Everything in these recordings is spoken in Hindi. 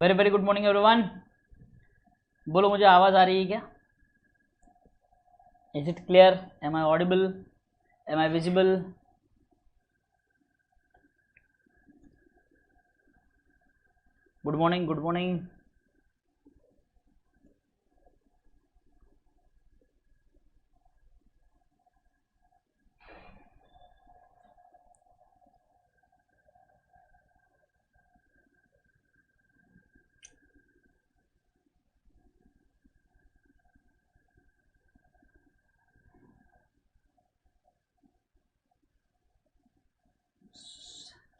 Very very good morning everyone. बोलो, मुझे आवाज़ आ रही है क्या? Is it clear? Am I audible? Am I visible? Good morning, good morning.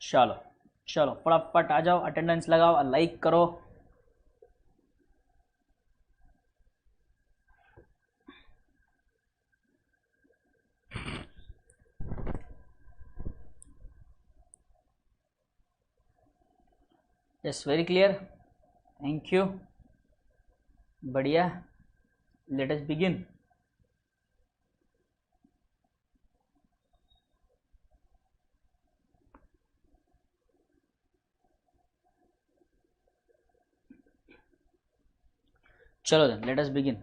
चलो चलो फटाफट आ जाओ, अटेंडेंस लगाओ, लाइक करो। Yes, very clear, thank you, बढ़िया। लेट अस बिगिन। चलो then, let us begin.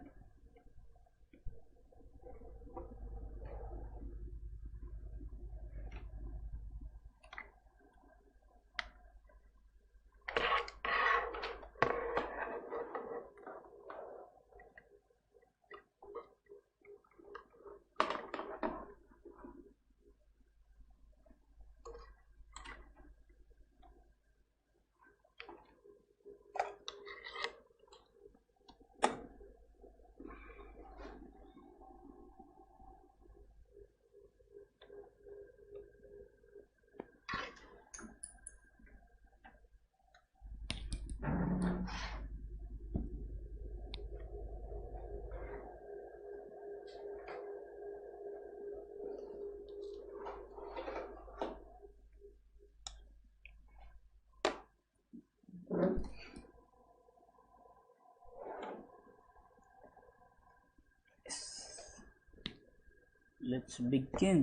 Let's begin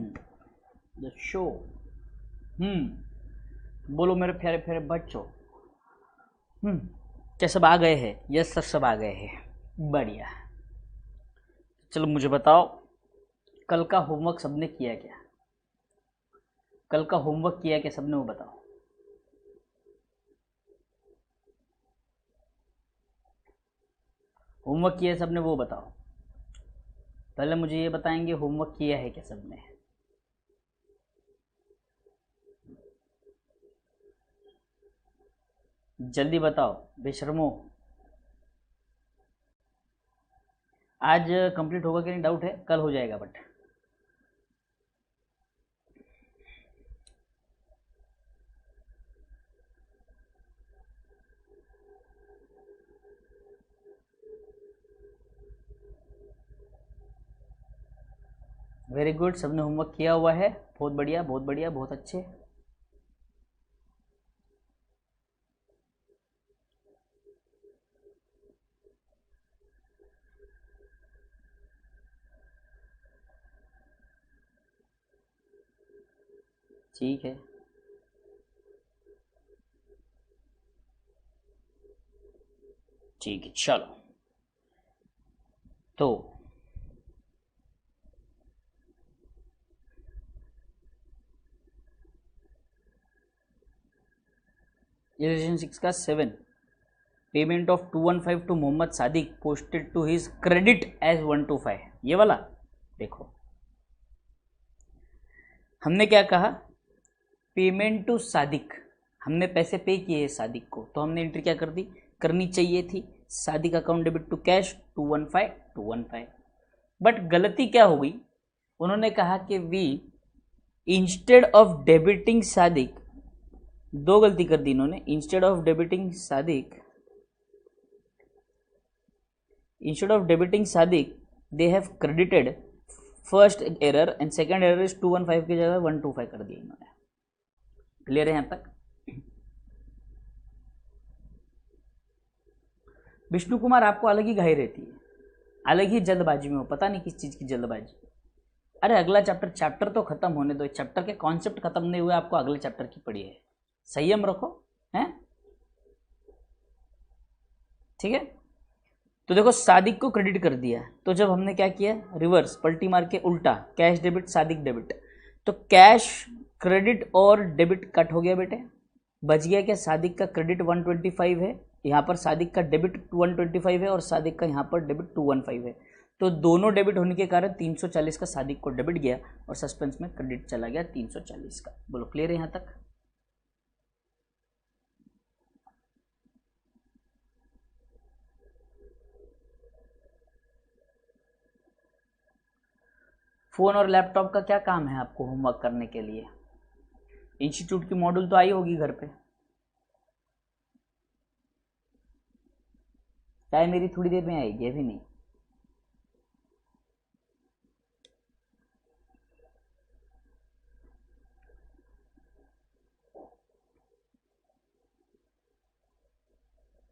the show. बोलो मेरे प्यारे प्यारे बच्चों। क्या सब आ गए हैं? यस सर, सब आ गए हैं, बढ़िया। चलो मुझे बताओ, कल का होमवर्क सबने किया क्या? कल का होमवर्क किया क्या सबने, वो बताओ। होमवर्क किया सबने, वो बताओ। पहले मुझे ये बताएंगे, होमवर्क किया है क्या सबने? जल्दी बताओ बेशर्मो। आज कंप्लीट होगा कि नहीं डाउट है, कल हो जाएगा बट। वेरी गुड, सबने होमवर्क किया हुआ है, बहुत बढ़िया, बहुत बढ़िया, बहुत अच्छे। ठीक है, ठीक है, चलो। तो इलेक्शन 6 का 7, payment of 215 to Mohammed Sadiq posted to his credit as 125, ये वाला देखो। हमने क्या कहा? पेमेंट टू सादिक, हमने पैसे पे किए हैं सादिक को, तो हमने एंट्री क्या कर दी, करनी चाहिए थी, Sadiq account debit to cash 215 but गलती क्या हो गई? उन्होंने कहा कि we instead of debiting Sadiq, दो गलती कर दी इन्होंने। Instead of debiting Sadiq, they have credited, first error and second error is 215 की जगह 125 कर दिया इन्होंने। क्लियर है यहाँ तक? विष्णु कुमार, आपको अलग ही घाई रहती है, अलग ही जल्दबाजी में हो, पता नहीं किस चीज़ की जल्दबाजी। अरे अगला चैप्टर तो खत्म होने दो, चैप्टर के कॉन्सेप्ट खत्म नहीं हुए, आपको अगले चैप्टर की पड़ी है, संयम रखो हैं। ठीक है। तो देखो सादिक को क्रेडिट कर दिया, तो जब हमने क्या किया, रिवर्स पलटी मार के उल्टा, कैश डेबिट सादिक डेबिट, तो कैश क्रेडिट और डेबिट कट हो गया बेटे, बच गया क्या, सादिक का क्रेडिट 125 है, यहाँ पर सादिक का डेबिट 125 है और सादिक का यहाँ पर डेबिट 215 है। तो दोनों डेबिट होने के कारण 340 का सादिक को डेबिट गया और सस्पेंस में क्रेडिट चला गया 340 का। बोलो क्लियर है यहाँ तक? फ़ोन और लैपटॉप का क्या काम है आपको होमवर्क करने के लिए? इंस्टीट्यूट की मॉड्यूल तो आई होगी घर पे, चाहे मेरी थोड़ी देर में आएगी, अभी नहीं।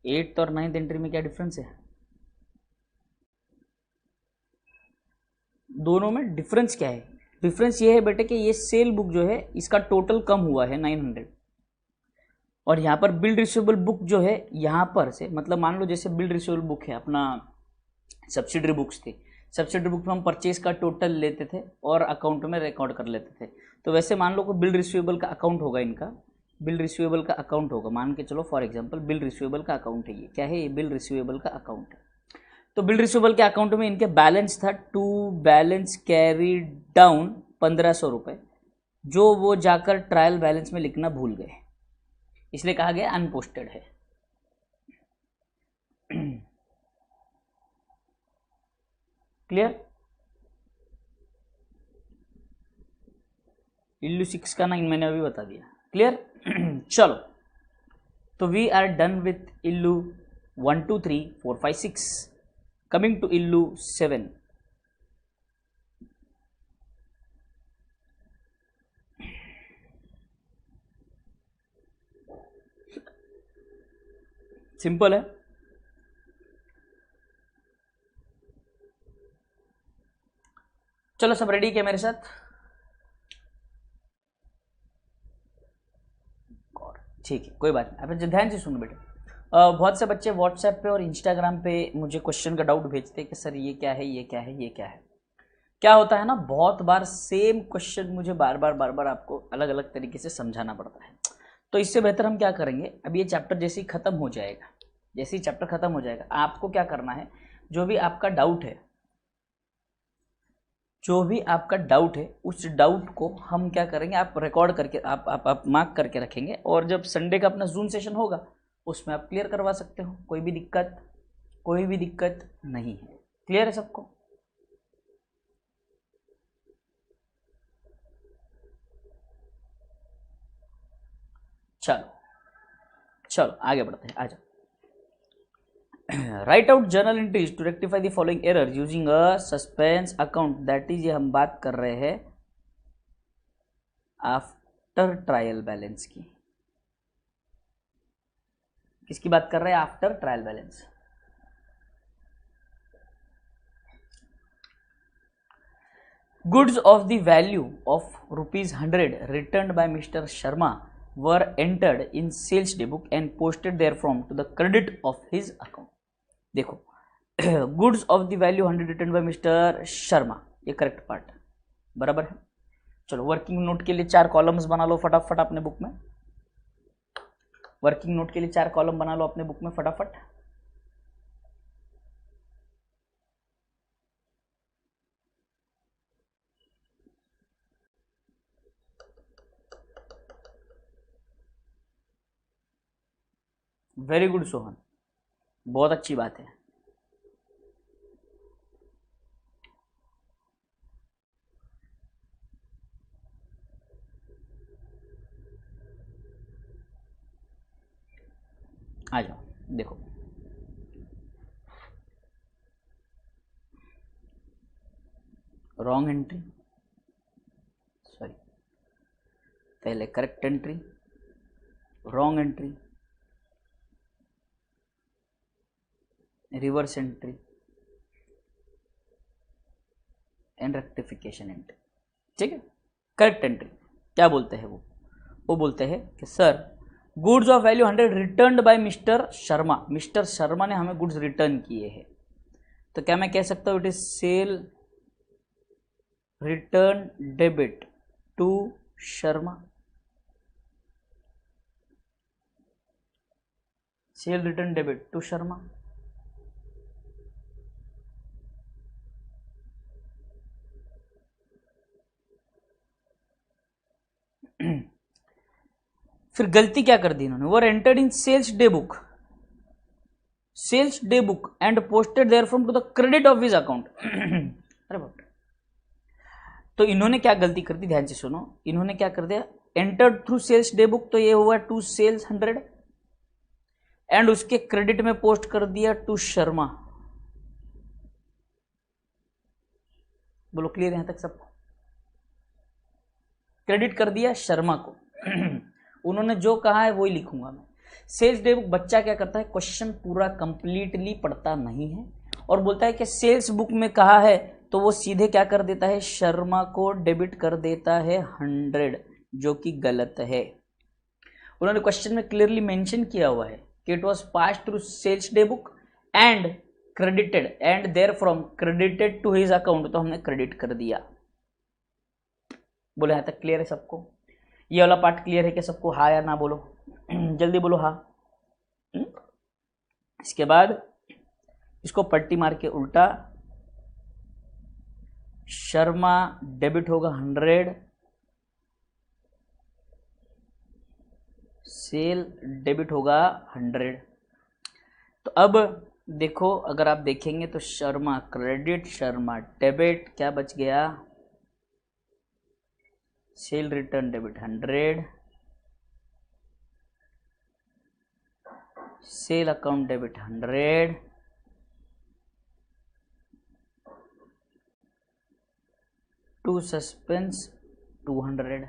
एट्थ और नाइन्थ एंट्री में क्या डिफरेंस है? दोनों में डिफरेंस क्या है? डिफरेंस ये है बेटे कि ये सेल बुक जो है इसका टोटल कम हुआ है 900, और यहाँ पर बिल रिसीवेबल बुक जो है यहाँ पर से, मतलब मान लो जैसे बिल रिसीवेबल बुक है अपना, सब्सिडरी बुक्स थी, सब्सिडरी बुक में हम परचेज का टोटल लेते थे और अकाउंट में रिकॉर्ड कर लेते थे। तो वैसे मान लो को बिल रिसीवेबल का अकाउंट होगा, इनका बिल रिसीवेबल का अकाउंट होगा, मान के चलो फॉर एग्जांपल बिल रिसीवेबल का अकाउंट है, ये क्या है, ये बिल रिसीवेबल का अकाउंट है। तो बिल रिसीवेबल के अकाउंट में इनके बैलेंस था टू बैलेंस कैरी डाउन 1500 रुपये, जो वो जाकर ट्रायल बैलेंस में लिखना भूल गए, इसलिए कहा गया अनपोस्टेड है। क्लियर? इल्लू 6 का 9 मैंने अभी बता दिया। क्लियर? चलो, तो वी आर डन विथ इल्लू 1 2 3 4 5 6। कमिंग टू इल्लू 7। सिंपल है, चलो सब रेडी क्या मेरे साथ? ठीक है, कोई बात नहीं, आप ध्यान से सुनो बेटे। बहुत से बच्चे व्हाट्सएप पे और इंस्टाग्राम पे मुझे क्वेश्चन का डाउट भेजते हैं कि सर ये क्या है, ये क्या है, ये क्या है। क्या होता है ना, बहुत बार सेम क्वेश्चन मुझे बार बार आपको अलग अलग तरीके से समझाना पड़ता है। तो इससे बेहतर हम क्या करेंगे, अब ये चैप्टर जैसे ही खत्म हो जाएगा, जैसे ही चैप्टर खत्म हो जाएगा, आपको क्या करना है, जो भी आपका डाउट है, जो भी आपका डाउट है, उस डाउट को हम क्या करेंगे, आप रिकॉर्ड करके आप मार्क करके रखेंगे, और जब संडे का अपना जूम सेशन होगा उसमें आप क्लियर करवा सकते हो, कोई भी दिक्कत नहीं है। क्लियर है सबको? चलो आगे बढ़ते हैं, आ जाओ। Write out journal entries to rectify the following error using a suspense account, that is, ये हम बात कर रहे हैं आफ्टर ट्रायल बैलेंस की। किसकी बात कर रहे हैं? After trial balance. Goods of the value of ₹100 return by mister Sharma were entered in sales day book and posted therefrom to the credit of his account। देखो, goods of the value 100 return by mister Sharma, ये करेक्ट पार्ट बराबर है। चलो वर्किंग नोट के लिए 4 कॉलम्स बना लो फटाफट अपने बुक में, वर्किंग नोट के लिए 4 कॉलम बना लो अपने बुक में फटाफट। वेरी गुड सोहन, बहुत अच्छी बात है। आ जाओ, देखो रॉन्ग एंट्री, सॉरी पहले correct entry, wrong entry, reverse entry and rectification entry. ठीक है, करेक्ट एंट्री क्या बोलते हैं वो बोलते हैं कि sir goods of value 100 returned by mister Sharma, mister Sharma ने हमें गुड्स रिटर्न किए हैं, तो क्या मैं कह सकता हूँ it is sale return debit to Sharma, sale return debit to Sharma. फिर गलती क्या कर दी इन्होंने, were entered in sales day book, sales day book and posted there from to the credit of his account. अरे बाप रे, तो इन्होंने क्या गलती कर दी, ध्यान से सुनो, इन्होंने क्या कर दिया, entered through sales day book, तो ये हुआ टू सेल्स 100 एंड उसके क्रेडिट में पोस्ट कर दिया टू शर्मा। बोलो क्लियर यहां तक सबको, क्रेडिट कर दिया शर्मा को। उन्होंने जो कहा है वही लिखूंगा मैं। सेल्स डे बुक, बच्चा क्या करता है, क्वेश्चन पूरा कंप्लीटली पढ़ता नहीं है और बोलता है कि सेल्स बुक में कहा है, तो वो सीधे क्या कर देता है, शर्मा को डेबिट कर देता है 100, जो कि गलत है। उन्होंने क्वेश्चन में क्लियरली मेंशन किया हुआ है कि it was passed through sales day book and credited and there from credited to his account, तो हमने क्रेडिट कर दिया। बोले यहां तक क्लियर है सबको, ये वाला पार्ट क्लियर है कि सबको, हाँ या ना बोलो, जल्दी बोलो हाँ। इसके बाद इसको पट्टी मार के उल्टा, शर्मा डेबिट होगा 100, सेल डेबिट होगा 100। तो अब देखो, अगर आप देखेंगे तो शर्मा क्रेडिट, शर्मा डेबिट, क्या बच गया, sale return debit 100, sale account debit 100, to suspense 200।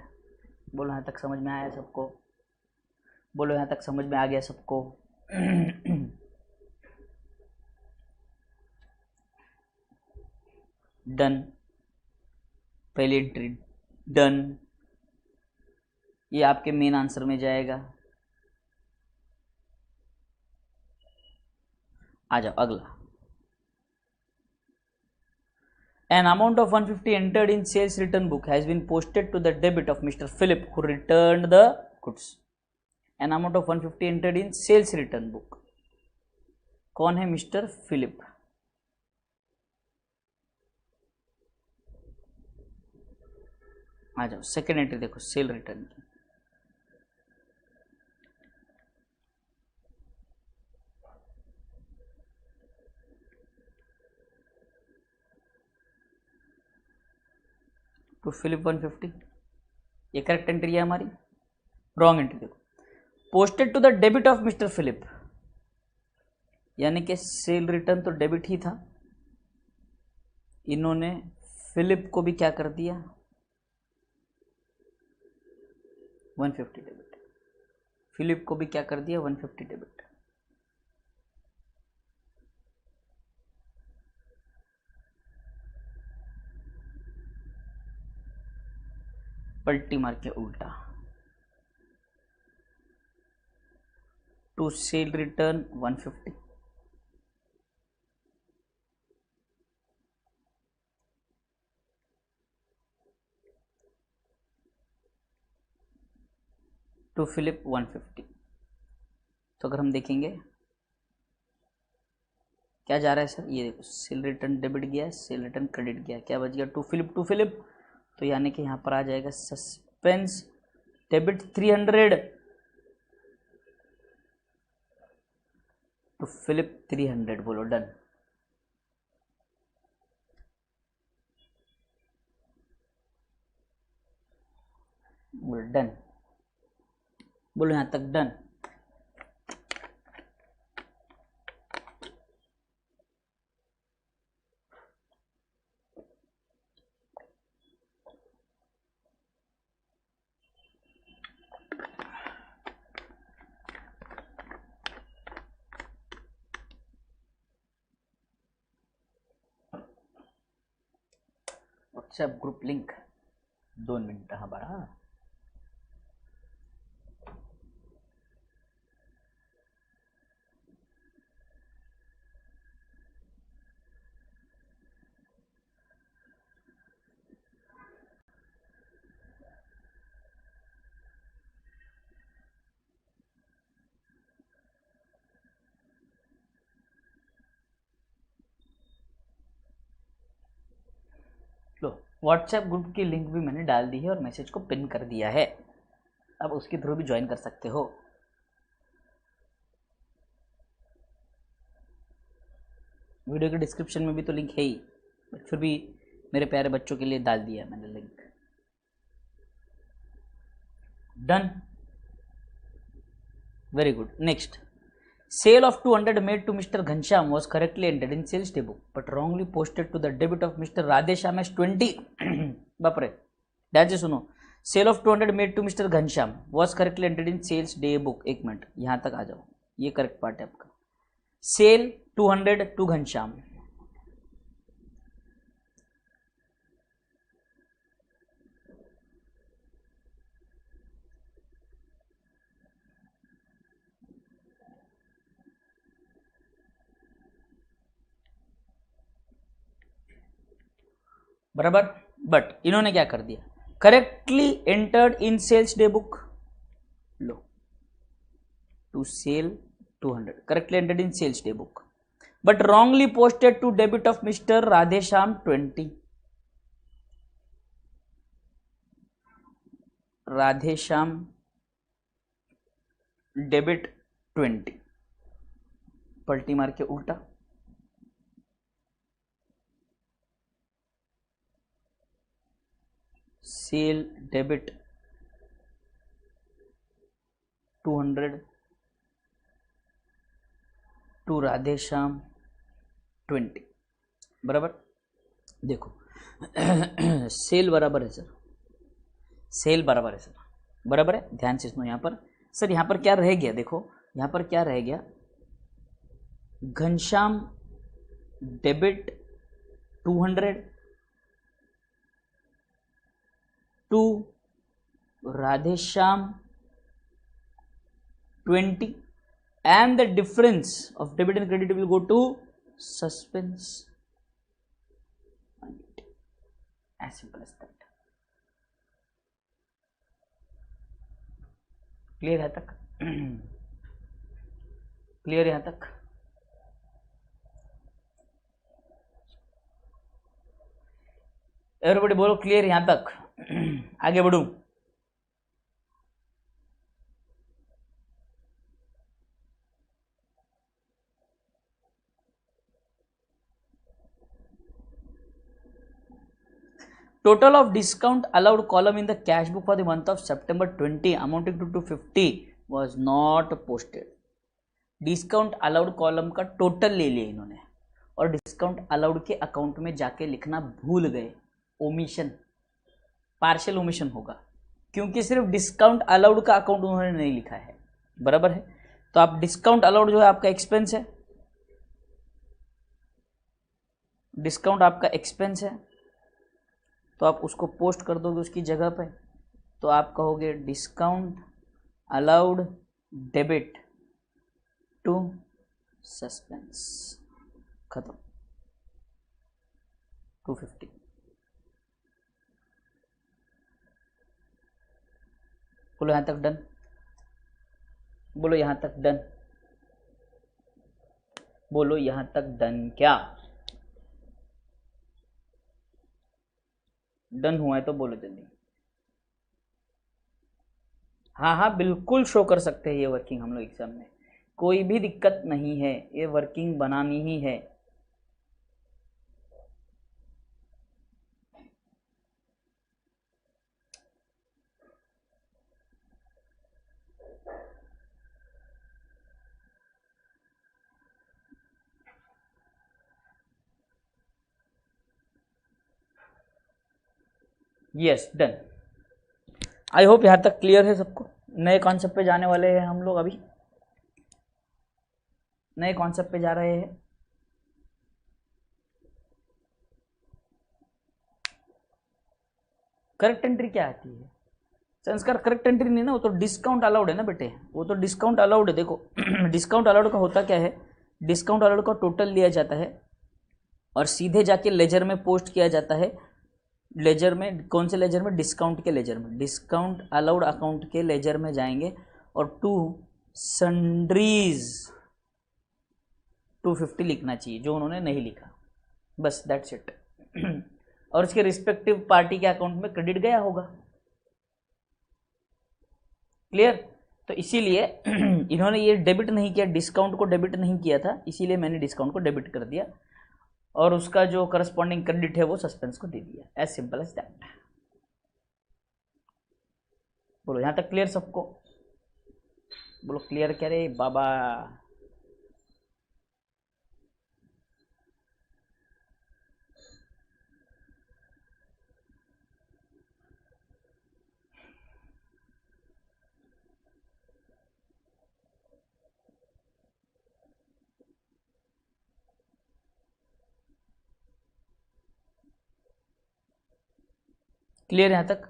बोलो यहाँ तक समझ में आया सबको, बोलो यहाँ तक समझ में आ गया सबको। डन, पहली एंट्री डन, ये आपके मेन आंसर में जाएगा। आ जाओ अगला, an amount of 150 entered in sales return book has been posted to the debit of Mr. Philip who returned the goods। an amount of 150 entered in sales return book, कौन है, मिस्टर फिलिप। आ जाओ सेकेंड एंट्री देखो, सेल रिटर्न की, टू फिलिप 150, ये करेक्ट एंट्री है हमारी। रॉन्ग एंट्री देखो, posted to the debit of mister Philip, यानी कि सेल रिटर्न तो डेबिट ही था, इन्होंने फिलिप को भी क्या कर दिया, 150 डेबिट, फिलिप को भी क्या कर दिया 150 डेबिट। पलटी मार के उल्टा, to sale return 150, to Philip 150। तो अगर हम देखेंगे क्या जा रहा है सर, ये देखो सेल रिटर्न डेबिट गया, सेल रिटर्न क्रेडिट गया, क्या बच गया, टू फिलिप, टू फिलिप, तो यानी कि यहाँ पर आ जाएगा सस्पेंस डेबिट 300 टू फिलिप 300। बोलो डन, बोलो डन, बोलो यहाँ तक done. WhatsApp group link 2 minute, हाँ बड़ा व्हाट्सएप ग्रुप की लिंक भी मैंने डाल दी है और मैसेज को पिन कर दिया है, अब उसके थ्रू भी ज्वाइन कर सकते हो। वीडियो के डिस्क्रिप्शन में भी तो लिंक है ही, बट फिर भी मेरे प्यारे बच्चों के लिए डाल दिया मैंने link. Done, very good. Next, sale of 200 made to mister Ghanshyam was correctly entered in sales day book but wrongly posted to the debit of mister Radheshyam as 20। बाप रे, ध्यान से सुनो। Sale of 200 made to mister Ghanshyam was correctly entered in sales day book. एक मिनट, यहां तक आ जाओ, ये करेक्ट पार्ट है आपका। सेल 200 टू घनश्याम, बराबर। बट इन्होंने क्या कर दिया, correctly entered in sales day book, लो to sale 200 correctly entered in sales day book but wrongly posted to debit of mister Radheshyam 20। Radheshyam debit 20, पलटी मार के उल्टा, सेल डेबिट 200 टू राधेश्याम 20, बराबर। देखो सेल बराबर है सर, सेल बराबर है सर, बराबर है। ध्यान से सुनो, यहाँ पर सर, यहाँ पर क्या रह गया, देखो यहाँ पर क्या रह गया, Ghanshyam debit 200 to Radheshyam 20 and the difference of debit and credit will go to suspense. As simple as that. Clear है तक? क्लियर यहां तक? एवरीबॉडी बोलो क्लियर यहां तक। आगे बढ़ूं। Total of discount allowed column in the cash book for the month of September 20 amounting to 250 was not posted. Discount allowed column का टोटल ले लिया इन्होंने और डिस्काउंट अलाउड के अकाउंट में जाके लिखना भूल गए। ओमिशन, पार्शियल ओमिशन होगा क्योंकि सिर्फ डिस्काउंट अलाउड का अकाउंट उन्होंने नहीं लिखा है, बराबर है। तो आप डिस्काउंट अलाउड जो है आपका एक्सपेंस है, डिस्काउंट आपका एक्सपेंस है, तो आप उसको पोस्ट कर दोगे उसकी जगह पे, तो आप कहोगे discount allowed debit to suspense, खत्म। 250। बोलो यहां तक डन, बोलो यहां तक डन, बोलो यहां तक डन। क्या डन हुआ है तो बोलो जल्दी। हाँ हाँ बिल्कुल शो कर सकते हैं ये वर्किंग हम लोग एग्जाम में, कोई भी दिक्कत नहीं है, ये वर्किंग बनानी ही है। Yes done. आई होप यहां तक क्लियर है सबको। नए कॉन्सेप्ट पे जाने वाले हैं हम लोग, अभी नए कॉन्सेप्ट पे जा रहे हैं। करेक्ट एंट्री क्या आती है संस्कार? करेक्ट एंट्री नहीं ना, वो तो डिस्काउंट अलाउड है ना बेटे, वो तो डिस्काउंट अलाउड है। देखो डिस्काउंट अलाउड का होता क्या है, डिस्काउंट अलाउड का टोटल लिया जाता है और सीधे जाके लेजर में पोस्ट किया जाता है। लेजर में, कौन से लेजर में? डिस्काउंट के लेजर में, डिस्काउंट अलाउड अकाउंट के लेजर में जाएंगे और टू सन्ड्रीज 250 लिखना चाहिए, जो उन्होंने नहीं लिखा, बस दैट्स इट। और उसके रिस्पेक्टिव पार्टी के अकाउंट में क्रेडिट गया होगा। क्लियर? तो इसीलिए इन्होंने ये डेबिट नहीं किया, डिस्काउंट को डेबिट नहीं किया था, इसीलिए मैंने डिस्काउंट को डेबिट कर दिया और उसका जो करस्पॉन्डिंग क्रेडिट है वो सस्पेंस को दे दिया। As simple as that. बोलो यहां तक क्लियर सबको? बोलो क्लियर क्या रे बाबा? क्लियर यहां तक?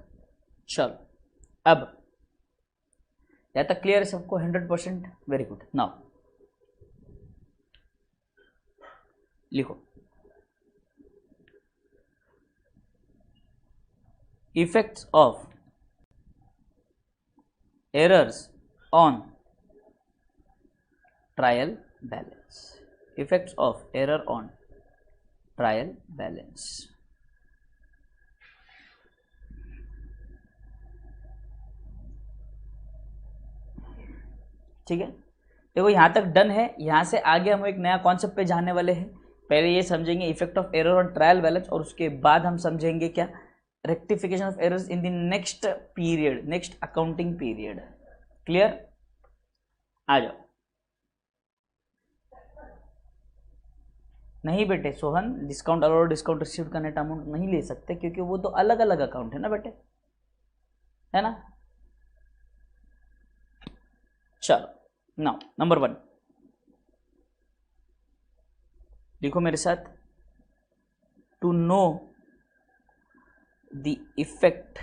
चलो अब यहां तक क्लियर है सबको 100%? Very good. नाउ लिखो effects of errors on trial balance. Effects of error on trial balance. ठीक है, देखो यहां तक डन है। यहां से आगे हम एक नया कॉन्सेप्ट पे जाने वाले हैं। पहले ये समझेंगे effect of error on trial balance और उसके बाद हम समझेंगे क्या, rectification of errors in the next period, next accounting period. Clear? आ जाओ। नहीं बेटे सोहन, डिस्काउंट और डिस्काउंट रिसीव्ड का नेट अमाउंट नहीं ले सकते क्योंकि वो तो अलग अलग अकाउंट है ना बेटे, है ना? चलो नाउ नंबर 1 लिखो मेरे साथ। To know the effect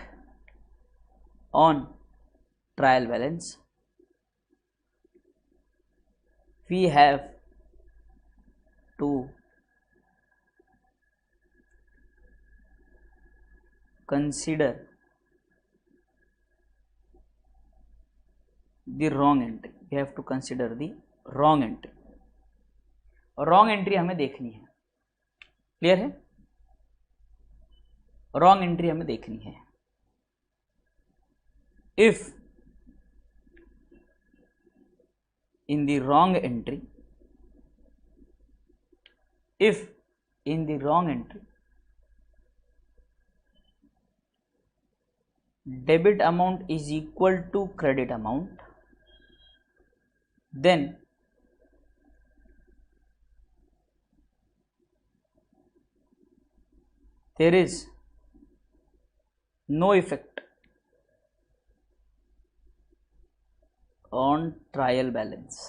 on trial balance we have to consider the wrong entry. We have to consider the wrong entry. और wrong entry हमें देखनी है। क्लियर है? wrong entry हमें देखनी है। if in the wrong entry, if in the wrong entry debit amount is equal to credit amount, then there is no effect on trial balance.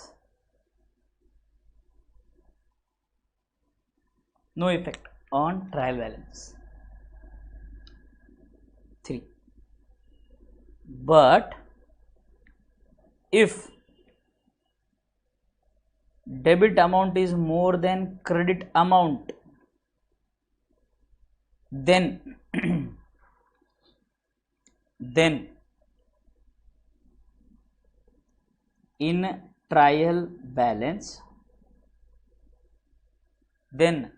No effect on trial balance. 3. But if debit amount is more than credit amount, then then in trial balance, then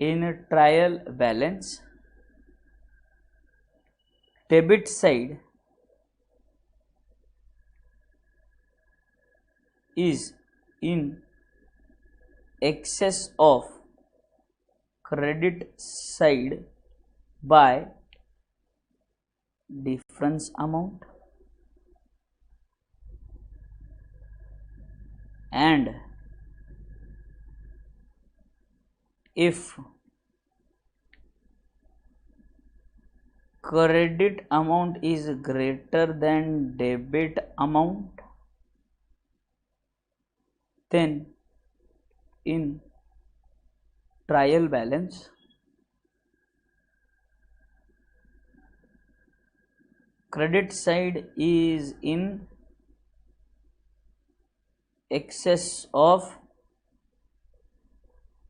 in trial balance debit side is in excess of credit side by difference amount, and if credit amount is greater than debit amount, then in trial balance credit side is in excess of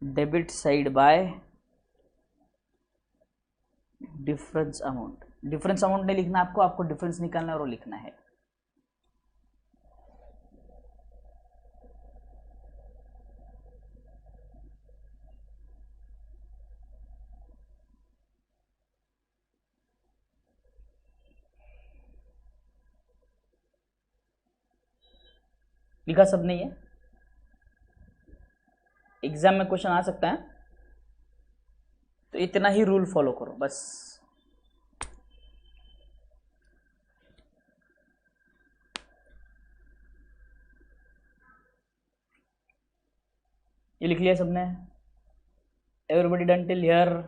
debit side by difference amount. Difference amount नहीं लिखना आपको, आपको डिफरेंस निकालना है और लिखना है। लिखा सबने ये? एग्जाम में क्वेश्चन आ सकता है, तो इतना ही रूल फॉलो करो बस। ये लिख लिया सबने? Everybody done till here?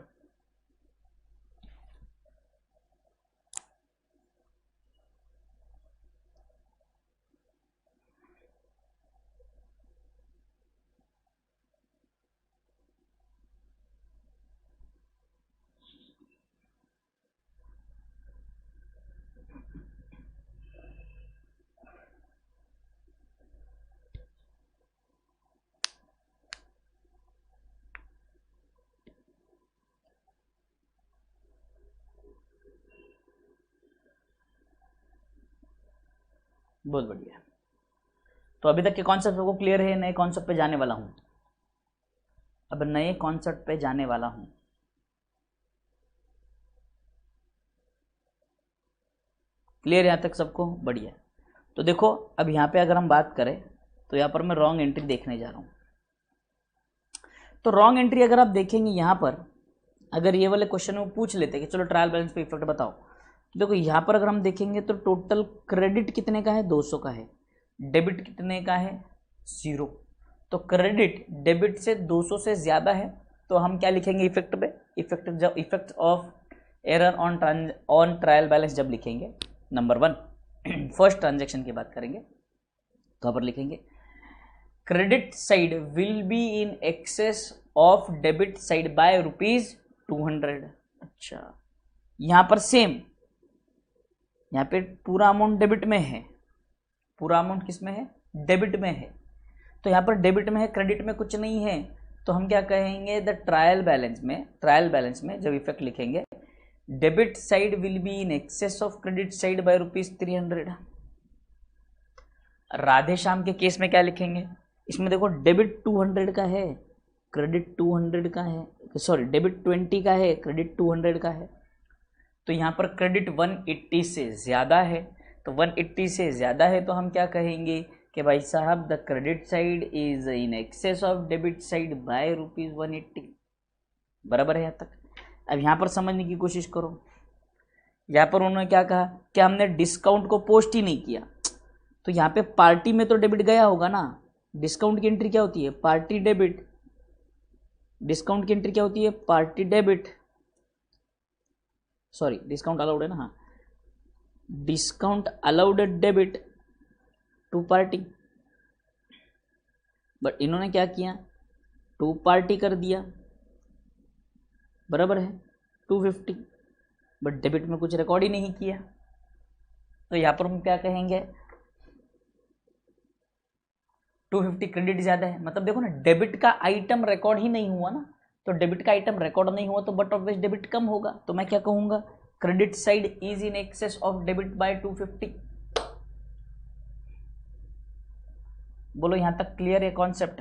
बहुत बढ़िया। तो अभी तक के कॉन्सेप्ट को क्लियर है? नए कॉन्सेप्ट पे जाने वाला हूं, अब नए कॉन्सेप्ट पे जाने वाला हूं। क्लियर यहां तक सबको? बढ़िया। तो देखो अब यहाँ पे अगर हम बात करें तो यहाँ पर मैं रॉन्ग एंट्री देखने जा रहा हूँ। तो रॉन्ग एंट्री अगर आप देखेंगे यहाँ पर, अगर ये वाले क्वेश्चन में पूछ लेते कि चलो ट्रायल बैलेंस पे इफेक्ट बताओ, तो देखो यहाँ पर अगर हम देखेंगे तो टोटल क्रेडिट कितने का है? 200 का है। डेबिट कितने का है? 0। तो क्रेडिट डेबिट से 200 से ज़्यादा है, तो हम क्या लिखेंगे इफेक्ट पे? इफेक्ट जब effect of error on trial balance जब लिखेंगे, नंबर 1 फर्स्ट ट्रांजेक्शन की बात करेंगे, तो पर लिखेंगे credit side will be in excess of debit side by ₹200। अच्छा, यहां पर सेम, यहां पे पूरा अमाउंट डेबिट में है, पूरा अमाउंट किस में है? डेबिट में है। तो यहां पर डेबिट में है, क्रेडिट में कुछ नहीं है, तो हम क्या कहेंगे? द ट्रायल बैलेंस में जब इफेक्ट लिखेंगे, debit side will be in excess of credit side by ₹300। Radhe Shyam के केस में क्या लिखेंगे? इसमें देखो डेबिट 200 का है, क्रेडिट 200 का है, सॉरी डेबिट 20 का है, क्रेडिट 200 का है। तो यहाँ पर क्रेडिट 180 से ज़्यादा है, तो 180 से ज़्यादा है तो हम क्या कहेंगे कि भाई साहब the credit side is in excess of debit side by ₹180। बराबर है यहाँ तक? अब यहाँ पर समझने की कोशिश करो। यहाँ पर उन्होंने क्या कहा कि हमने डिस्काउंट को पोस्ट ही नहीं किया, तो यहाँ पे पार्टी में तो डेबिट गया होगा ना। डिस्काउंट की एंट्री क्या होती है? Party debit. डिस्काउंट की एंट्री क्या होती है? Party debit. Sorry, discount allowed है ना? हाँ, discount allowed debit to party, but इन्होंने क्या किया? टू पार्टी कर दिया। बराबर है 250, बट डेबिट में कुछ रिकॉर्ड ही नहीं किया। तो यहाँ पर हम क्या कहेंगे? 250 क्रेडिट ज़्यादा है, मतलब देखो ना, डेबिट का आइटम रिकॉर्ड ही नहीं हुआ ना। तो डेबिट का आइटम रिकॉर्ड नहीं हुआ तो बट ऑब्वियस डेबिट कम होगा, तो मैं क्या कहूँगा? Credit side is in excess of debit by 250। बोलो यहाँ तक क्लियर है concept?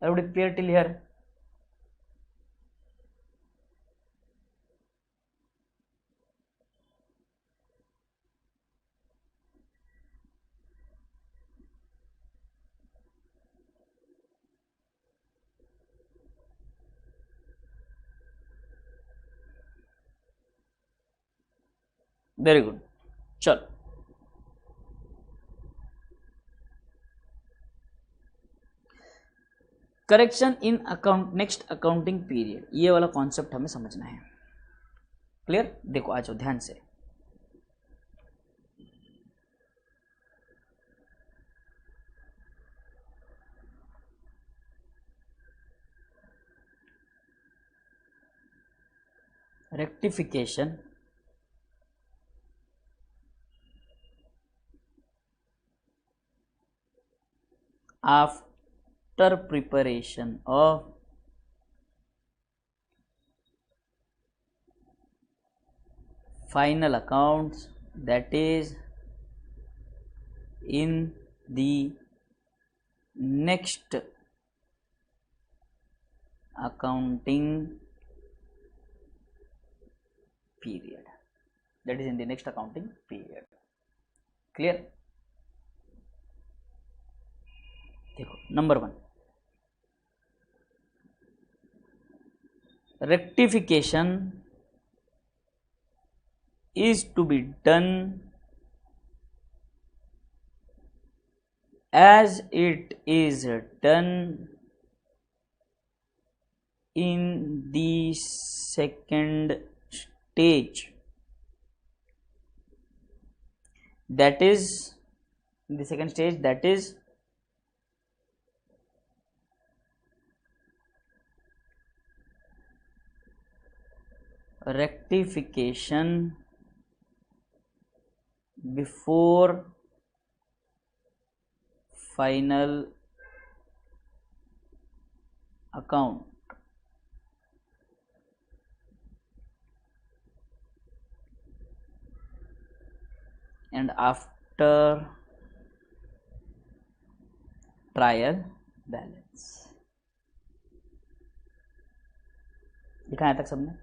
Everybody clear till here? Very good. चलो correction in account next accounting period, ये वाला कॉन्सेप्ट हमें समझना है। क्लियर? देखो आ जाओ ध्यान से। Rectification after preparation of final accounts, that is in the next accounting period, that is in the next accounting period. Clear? देखो number 1, rectification is to be done as it is done in the second stage, that is in the second stage, that is rectification before final account. And after trial balance. लिखा है तक सबने?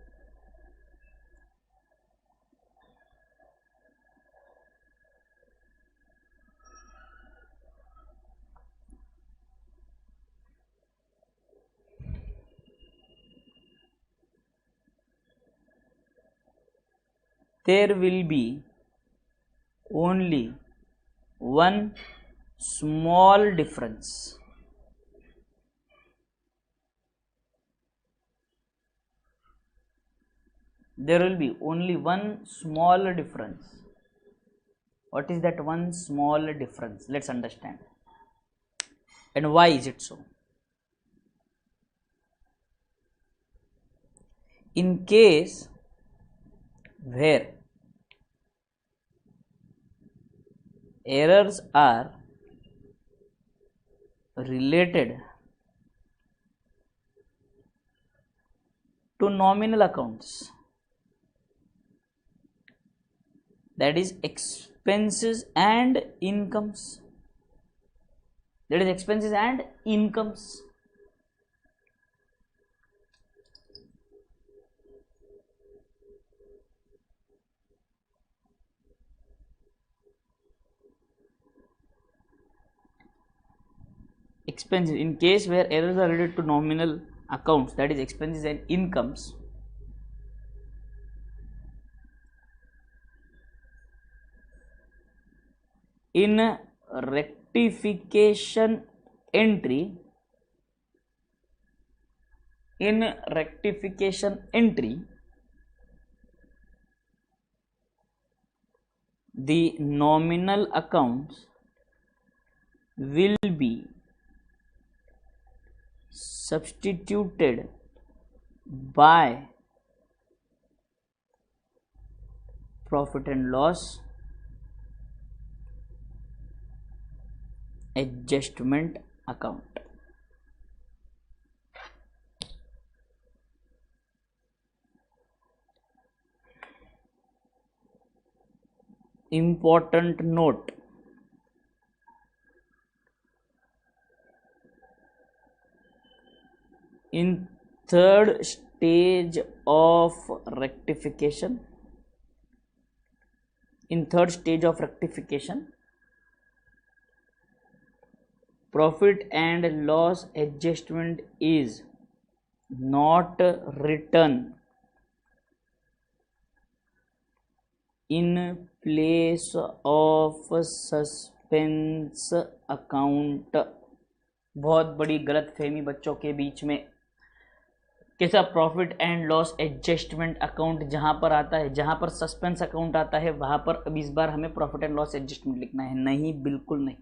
There will be only one small difference. There will be only one small difference. What is that one small difference? Let's understand. And why is it so? In case where errors are related to nominal accounts, that is expenses and incomes, that is expenses and incomes, expenses, in case where errors are related to nominal accounts, that is expenses and incomes, in rectification entry, the nominal accounts will be substituted by profit and loss adjustment account. Important note: in third stage of rectification, profit and loss adjustment is not written in place of suspense account. बहुत बड़ी गलत फहमी बच्चों के बीच में। कैसा? Profit and loss adjustment account जहां पर आता है, जहां पर सस्पेंस अकाउंट आता है, वहां पर अब इस बार हमें प्रॉफिट एंड लॉस एडजस्टमेंट लिखना है? नहीं, बिल्कुल नहीं।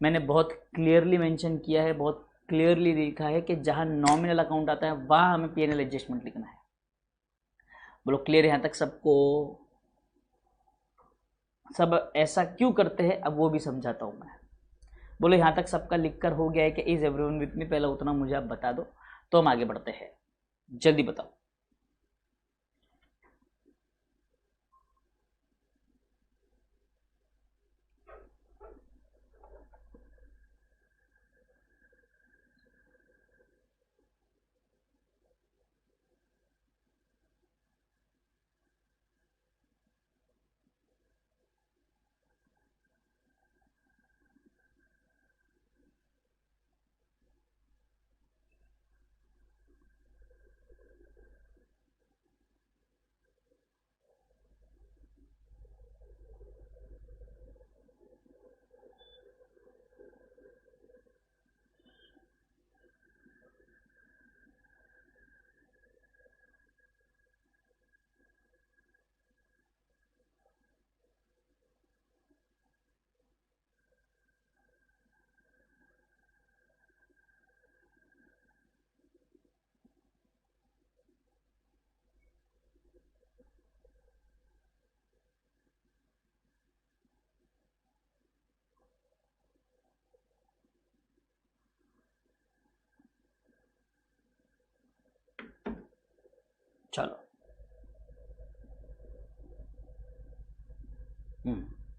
मैंने बहुत क्लियरली मेंशन किया है, बहुत क्लियरली लिखा है कि जहां नॉमिनल अकाउंट आता है वहां हमें पीएनएल एडजस्टमेंट लिखना है। बोलो क्लियर यहां तक सबको? सब ऐसा क्यों करते हैं अब वो भी समझाता हूं मैं। बोलो यहां तक सबका लिखकर हो गया है कि इज एवरीवन विथ मी? पहले उतना मुझे आप बता दो तो हम आगे बढ़ते हैं। जल्दी बताओ। चलो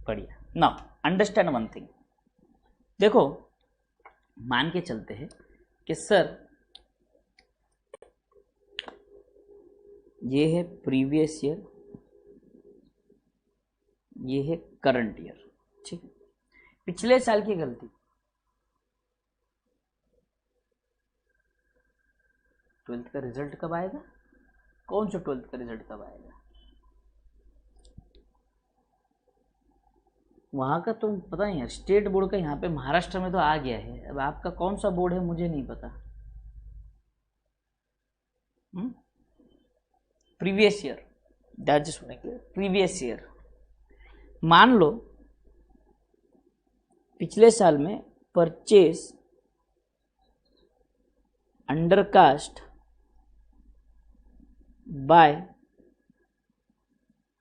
बढ़िया। नाउ अंडरस्टैंड वन थिंग, देखो मान के चलते हैं कि सर ये है प्रीवियस ईयर, ये है करंट ईयर, ठीक है। पिछले साल की गलती, ट्वेल्थ का रिजल्ट कब आएगा, कौन सा ट्वेल्थ का रिजल्ट कब आएगा, वहाँ का तो पता नहीं यार, स्टेट बोर्ड का यहाँ पे महाराष्ट्र में तो आ गया है, अब आपका कौन सा बोर्ड है मुझे नहीं पता। प्रीवियस ईयर, प्रीवियस ईयर, मान लो पिछले साल में परचेस अंडर कास्ट बाय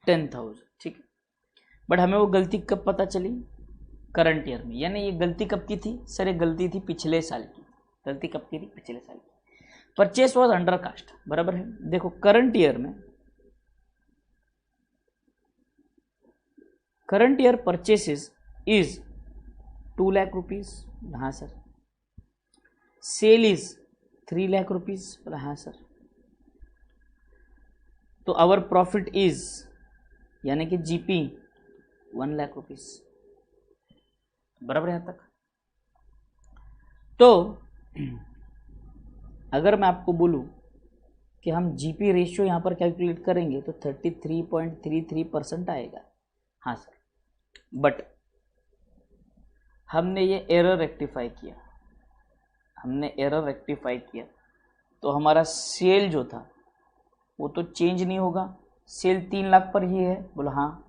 10,000, ठीक है। बट हमें वो गलती कब पता चली, करंट ईयर में, यानी ये गलती कब की थी सर, ये गलती थी पिछले साल की, गलती कब की थी, पिछले साल की। परचेस वॉज अंडर कास्ट, बराबर है। देखो current year purchases is 2 lakh rupees, हाँ sir. Sale is 3 lakh rupees, हाँ सर। तो आवर प्रॉफिट इज, यानी कि जीपी 1 लाख रुपीज, बराबर यहां तक। तो अगर मैं आपको बोलूं कि हम जीपी रेशियो यहां पर कैलकुलेट करेंगे तो 33.33% आएगा, हाँ सर। बट हमने ये एरर रेक्टिफाई किया, तो हमारा सेल जो था वो तो चेंज नहीं होगा, सेल 3 लाख पर ही है, बोला हाँ।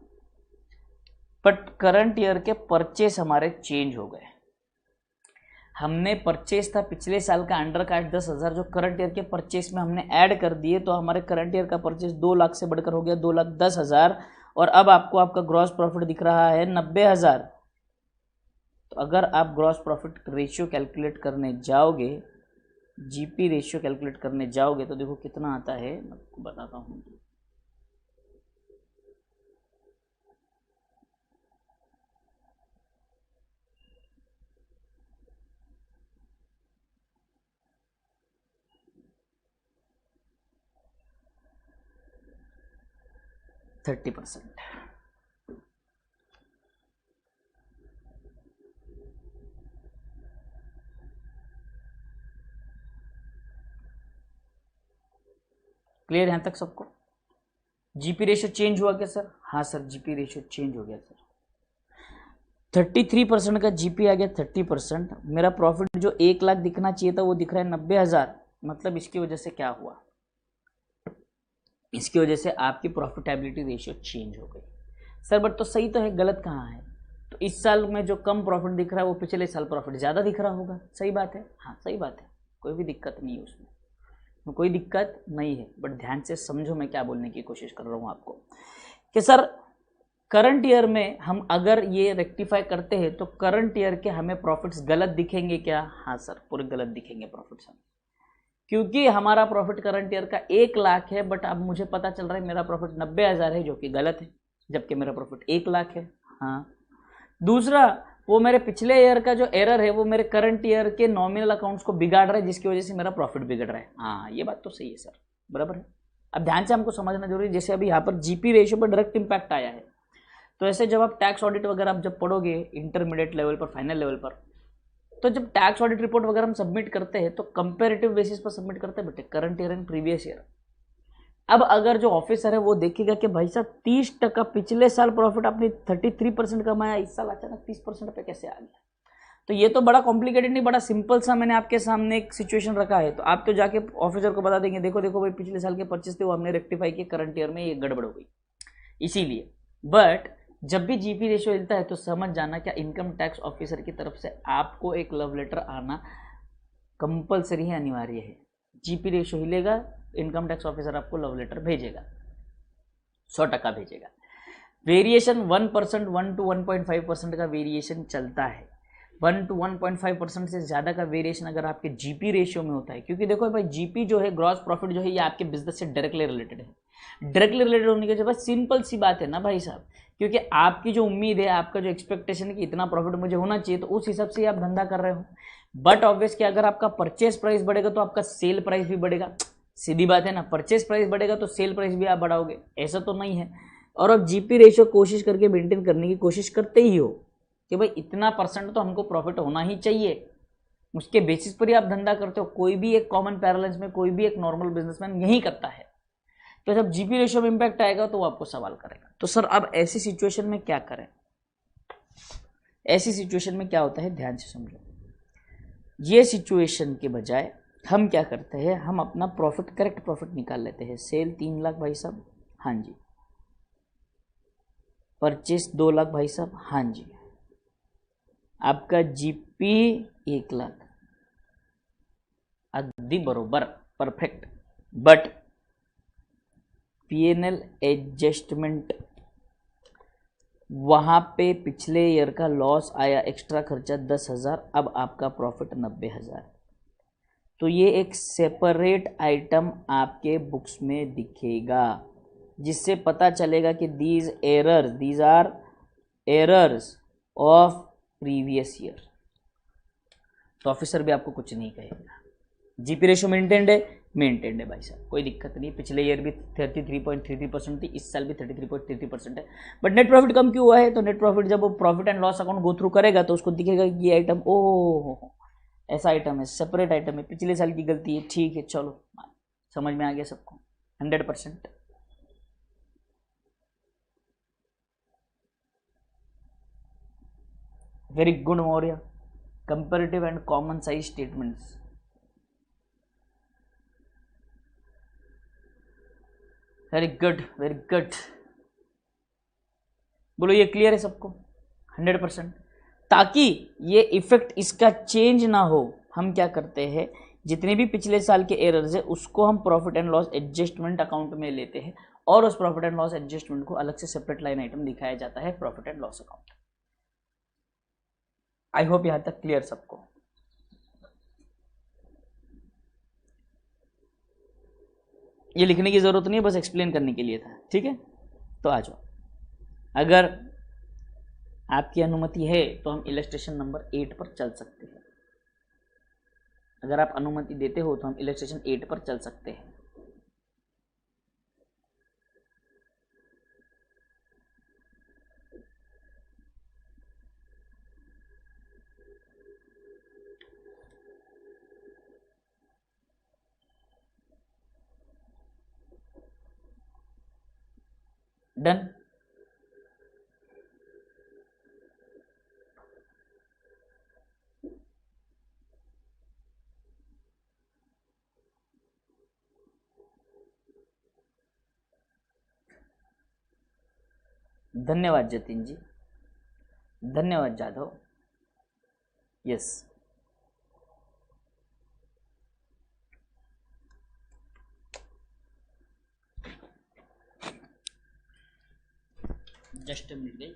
बट करंट ईयर के परचेस हमारे चेंज हो गए। हमने परचेस था पिछले साल का अंडर कास्ट 10,000, जो करंट ईयर के परचेस में हमने ऐड कर दिए, तो हमारे करंट ईयर का परचेस 2 लाख से बढ़कर हो गया 2,10,000, और अब आपको आपका ग्रॉस प्रॉफिट दिख रहा है 90,000। तो अगर आप ग्रॉस प्रॉफिट रेशियो कैलकुलेट करने जाओगे, जीपी रेशियो कैलकुलेट करने जाओगे, तो देखो कितना आता है, मैं आपको बताता हूँ। %30। क्लियर यहां तक सबको? जीपी रेशियो चेंज हुआ क्या सर? हाँ सर, जीपी रेशियो चेंज हो गया सर। 33% का जीपी आ गया 30%। मेरा प्रॉफिट जो 1 लाख दिखना चाहिए था वो दिख रहा है 90,000। मतलब इसकी वजह से क्या हुआ, इसकी वजह से आपकी प्रॉफिटेबिलिटी रेशियो चेंज हो गई। सर बट तो सही तो है, गलत कहाँ है? तो इस साल में जो कम प्रॉफिट दिख रहा है वो पिछले साल प्रॉफिट ज़्यादा दिख रहा होगा, सही बात है। हाँ सही बात है, कोई भी दिक्कत नहीं है उसमें, कोई दिक्कत नहीं है। बट ध्यान से समझो मैं क्या बोलने की कोशिश कर रहा हूँ आपको, कि सर करंट ईयर में हम अगर ये रेक्टिफाई करते हैं तो करंट ईयर के हमें प्रॉफिट्स गलत दिखेंगे क्या? हाँ सर, पूरे गलत दिखेंगे प्रॉफिट्स हमें, क्योंकि हमारा प्रॉफिट करंट ईयर का 1 लाख है, बट अब मुझे पता चल रहा है मेरा प्रॉफिट 90,000 है, जो कि गलत है, जबकि मेरा प्रॉफिट 1 लाख है। हाँ, दूसरा वो मेरे पिछले ईयर का जो एरर है वो मेरे करंट ईयर के नॉमिनल अकाउंट्स को बिगाड़ रहा है, जिसकी वजह से मेरा प्रॉफिट बिगड़ रहा है। हाँ ये बात तो सही है सर, बराबर है। अब ध्यान से हमको समझना जरूरी है, जैसे अभी यहाँ पर जीपी रेशियो पर डायरेक्ट इंपैक्ट आया है, तो ऐसे जब आप टैक्स ऑडिट वगैरह आप जब पढ़ोगे इंटरमीडिएट लेवल पर, फाइनल लेवल पर, तो जब टैक्स ऑडिट रिपोर्ट वगैरह हम सबमिट करते हैं तो कंपेरेटिव बेसिस पर सबमिट करते हैं बेटे, current year and previous year. अब अगर जो ऑफिसर है वो देखेगा कि भाई साहब 30% पिछले साल प्रॉफिट आपने 33% कमाया, इस साल अचानक 30% पे कैसे आ गया? तो ये तो बड़ा कॉम्प्लिकेटेड नहीं, बड़ा सिंपल सा मैंने आपके सामने एक सिचुएशन रखा है, तो आप तो जाके ऑफिसर को बता देंगे, देखो देखो भाई पिछले साल के परचेस थे वो हमने रेक्टिफाई किए, करंट ईयर में ये गड़बड़ हो गई। इसीलिए बट जब भी जीपी रेशियो हिलता है तो समझ जाना क्या इनकम टैक्स ऑफिसर की तरफ से आपको एक लव लेटर आना कंपलसरी है, अनिवार्य है। जीपी रेशियो हिलेगा, इनकम टैक्स ऑफिसर आपको लव लेटर भेजेगा, 100% भेजेगा। वेरिएशन 1%, 1 to 1.5% का वेरिएशन चलता है। 1 to 1.5% से ज़्यादा का वेरिएशन अगर आपके जीपी रेशियो में होता है, क्योंकि देखो भाई जीपी जो है, ग्रॉस प्रॉफिट जो है, ये आपके बिजनेस से डायरेक्टली रिलेटेड है। डायरेक्टली रिलेटेड होने की वजह बस सिंपल सी बात है ना भाई साहब, क्योंकि आपकी जो उम्मीद है, आपका जो एक्सपेक्टेशन है कि इतना प्रॉफिट मुझे होना चाहिए, तो उस हिसाब से आप धंधा कर रहे हो। बट ऑब्वियस कि अगर आपका परचेस प्राइस बढ़ेगा तो आपका सेल प्राइस भी बढ़ेगा। सीधी बात है ना, परचेस प्राइस बढ़ेगा तो सेल प्राइस भी आप बढ़ाओगे, ऐसा तो नहीं है। और अब जीपी रेशियो कोशिश करके मेंटेन करने की कोशिश करते ही हो कि भाई इतना % तो हमको प्रॉफिट होना ही चाहिए, उसके बेसिस पर ही आप धंधा करते हो। कोई भी एक कॉमन पैरेलल्स में, कोई भी एक नॉर्मल बिजनेसमैन यही करता है। तो जब जीपी रेशियो में इंपैक्ट आएगा तो वो आपको सवाल करेगा। तो सर अब ऐसी सिचुएशन में क्या करें? ऐसी सिचुएशन में क्या होता है, ध्यान से समझो। ये सिचुएशन के बजाय हम क्या करते हैं, हम अपना प्रॉफिट, करेक्ट प्रॉफिट निकाल लेते हैं। सेल 3 लाख भाई साहब, हाँ जी। परचेस 2 लाख भाई साहब, हाँ जी। आपका जीपी 1 लाख, अगदी बरोबर, परफेक्ट। बट पीएनएल एडजस्टमेंट, वहां पे पिछले ईयर का लॉस आया, एक्स्ट्रा खर्चा 10,000, अब आपका प्रॉफिट 90,000। तो ये एक सेपरेट आइटम आपके बुक्स में दिखेगा, जिससे पता चलेगा कि these are errors of previous year. तो ऑफिसर भी आपको कुछ नहीं कहेगा। जीपी रेशो मेंटेन्ड है भाई साहब, कोई दिक्कत नहीं। पिछले ईयर भी 33.33% थी, इस साल भी 33.33% है। बट नेट प्रॉफिट कम क्यों हुआ है? तो नेट प्रॉफिट जब वो profit and loss account go through करेगा तो उसको दिखेगा कि ये आइटम, ओह ऐसा आइटम है, सेपरेट आइटम है, पिछले साल की गलती है, ठीक है, चलो समझ में आ गया सबको 100%। Very good Maurya. Comparative and common size statements, very good, very good. बोलो ये क्लियर है सबको 100%? ताकि ये इफेक्ट इसका चेंज ना हो, हम क्या करते हैं, जितने भी पिछले साल के एरर्स है उसको हम profit and loss adjustment account में लेते हैं, और उस प्रॉफिट एंड लॉस एडजस्टमेंट को अलग से सेपरेट लाइन आइटम दिखाया जाता है profit and loss account. I hope यहां तक क्लियर सबको। ये लिखने की जरूरत नहीं है, बस एक्सप्लेन करने के लिए था, ठीक है। तो आ जाओ, अगर आपकी अनुमति है तो हम इलस्ट्रेशन नंबर 8 पर चल सकते हैं। अगर आप अनुमति देते हो तो हम इलस्ट्रेशन 8 पर चल सकते हैं। डन। धन्यवाद जतिन जी, धन्यवाद जाधव। यस, जस्ट मिल गई।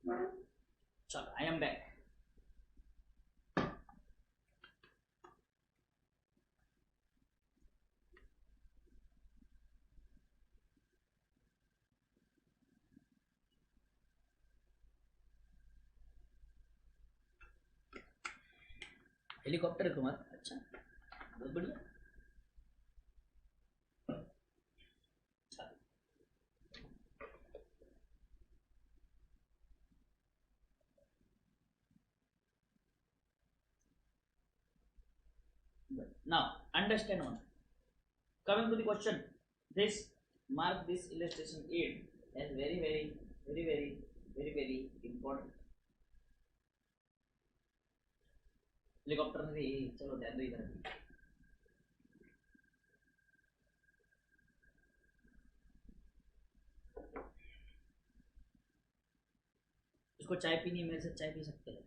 चलो आई एम बैक। हेलीकॉप्टर है तुम्हारा, अच्छा बहुत बढ़िया। Now understand one. Coming to the question, this mark this illustration 8 as very important. Helicopter में चलो ध्यान दो इधर। इसको चाय पीनी है, मेरे से चाय पी सकते हैं।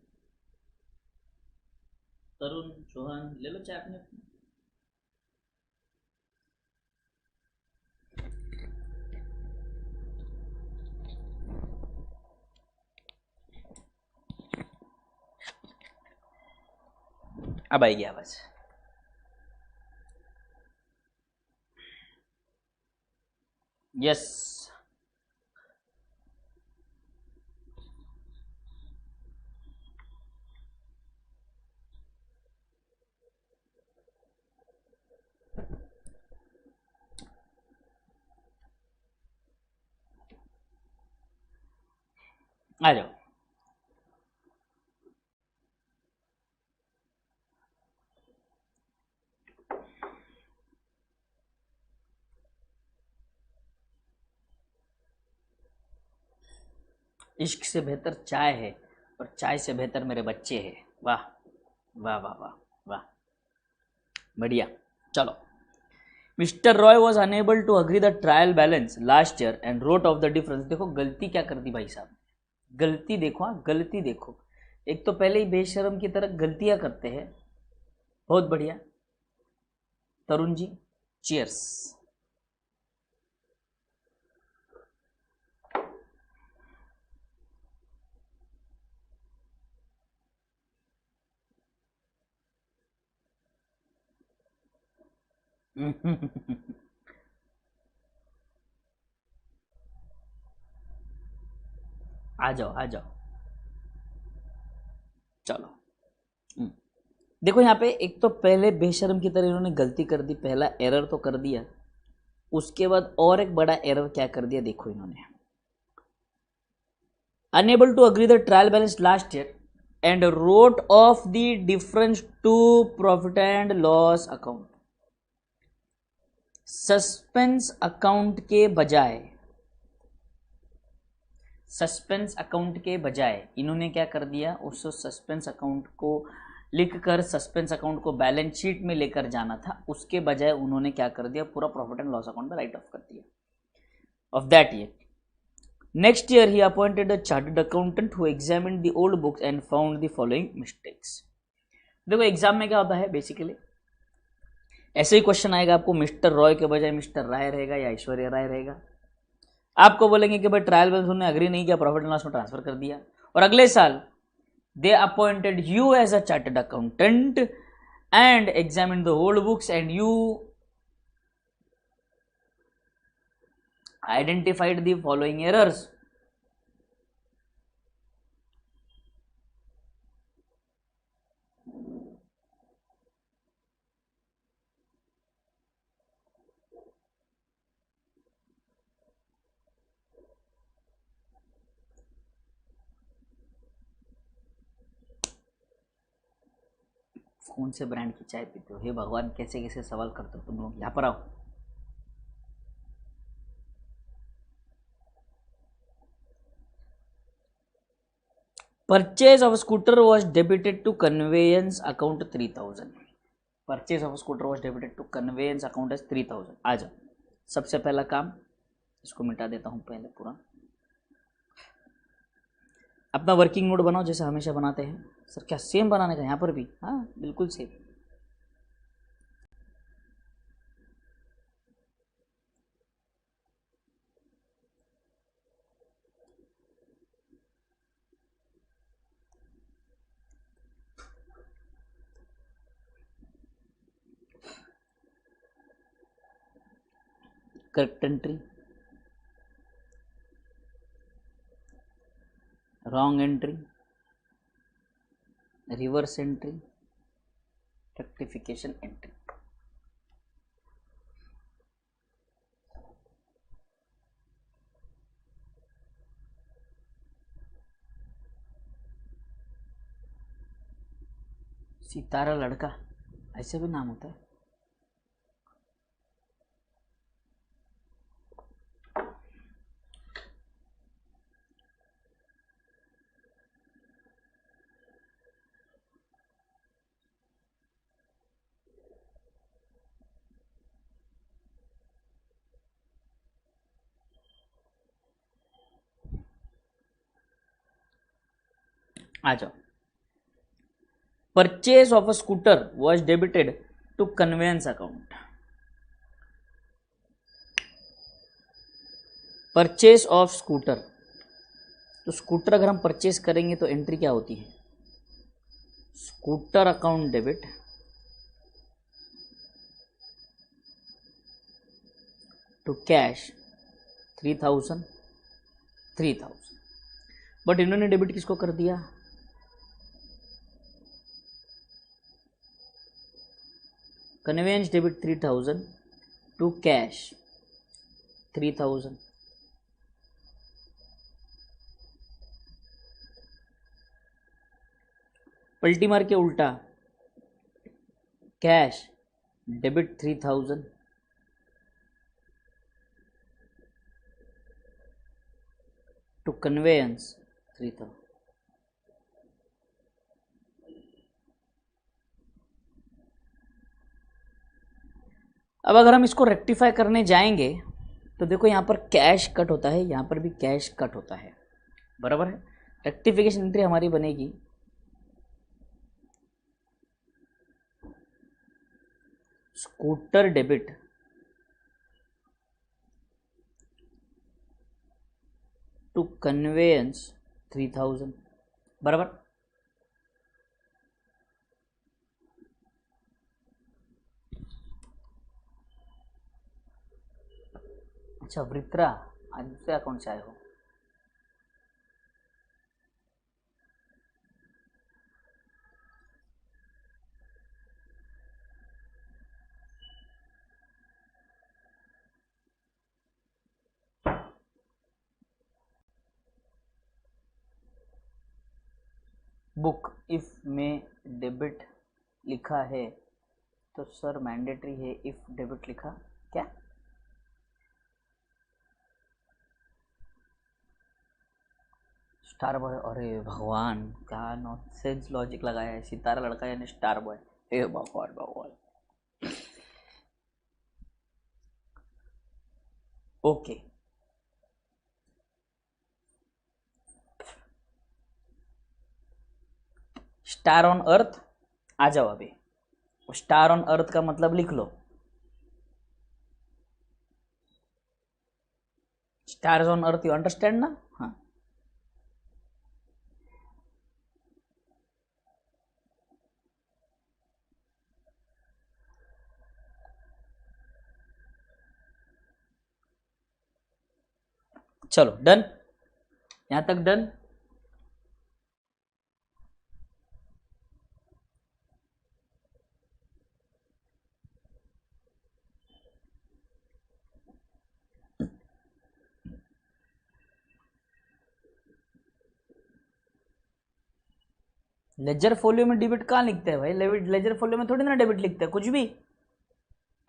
तरुण सोहन ले लो चाय अपने। अब आएगी आवाज। यस आ जाओ। इश्क से बेहतर चाय है और चाय से बेहतर मेरे बच्चे हैं। वाह वाह वाह वाह वाह, बढ़िया। चलो, mister Roy was unable to agree the trial balance last year and wrote off the difference. देखो गलती क्या कर दी भाई साहब, गलती देखो। हाँ गलती देखो, एक तो पहले ही बेशरम की तरह गलतियां करते हैं। बहुत बढ़िया तरुण जी, चीयर्स। आ जाओ आ जाओ। चलो देखो यहाँ पे एक तो पहले बेशरम की तरह इन्होंने गलती कर दी, पहला एरर तो कर दिया। उसके बाद और एक बड़ा एरर क्या कर दिया देखो इन्होंने, unable to agree the trial balance last year and wrote off the difference to profit and loss account. Suspense account के बजाय, सस्पेंस अकाउंट के बजाय इन्होंने क्या कर दिया, उस सस्पेंस अकाउंट को लिखकर सस्पेंस अकाउंट को बैलेंस शीट में लेकर जाना था, उसके बजाय उन्होंने क्या कर दिया, पूरा प्रॉफिट एंड लॉस अकाउंट में राइट ऑफ कर दिया of that year. Next year, he appointed a chartered accountant who examined the old books and found the following mistakes. देखो एग्जाम में क्या होता है बेसिकली, ऐसे ही क्वेश्चन आएगा आपको, मिस्टर रॉय के बजाय मिस्टर राय रहेगा या ऐश्वर्या राय रहेगा। आपको बोलेंगे कि भाई ट्रायल बैलेंस उन्होंने अग्री नहीं किया, प्रॉफिट एंड लॉस में ट्रांसफर कर दिया, और अगले साल they appointed you as a chartered accountant and examine the old books and you identified the following errors. कौन से ब्रांड की चाय पीते हो, हे भगवान कैसे कैसे सवाल करते हो तुम लोग। यहाँ पर आओ, purchase of scooter was debited to conveyance account 3000। Purchase of scooter was debited to conveyance account as 3000। आ जाओ, सबसे पहला काम इसको मिटा देता हूँ पहले पूरा। अपना वर्किंग नोट बनाओ जैसे हमेशा बनाते हैं। सर क्या सेम बनाने का यहाँ पर भी? हाँ बिल्कुल same. Correct entry, wrong entry, reverse entry, rectification entry. सितारा लड़का ऐसे भी नाम होता है। आ जाओ। Purchase of a scooter was debited to conveyance account. Purchase of scooter, तो स्कूटर अगर हम परचेज करेंगे तो एंट्री क्या होती है? Scooter account debit to cash 3000 3000। But इन्होंने डेबिट किसको कर दिया? Conveyance debit 3000 to cash 3000। पलटी मार के उल्टा, कैश डेबिट 3000 टू कन्वेंस 3000। अब अगर हम इसको रेक्टिफाई करने जाएंगे तो देखो यहाँ पर कैश कट होता है, यहाँ पर भी कैश कट होता है, बराबर है। रेक्टिफिकेशन एंट्री हमारी बनेगी स्कूटर डेबिट टू कन्वेंस 3000, बराबर। अच्छा वृत्रा, आज दूसरे अकाउंट से आए हो। बुक इफ में डेबिट लिखा है तो सर मैंडेटरी है इफ डेबिट लिखा क्या? स्टार बॉय, अरे भगवान क्या नॉनसेंस लॉजिक लगाया है। सितारा लड़का यानी स्टार बॉय, हे भगवान भगवान। ओके, स्टार ऑन अर्थ आ जाओ अभी। स्टार ऑन अर्थ का मतलब लिख लो, stars on earth, you understand ना? हाँ, चलो डन, यहां तक डन। लेजर फोलियो में डेबिट कहाँ लिखते हैं भाई? लेजर फोलियो में थोड़ी ना डेबिट लिखते हैं कुछ भी।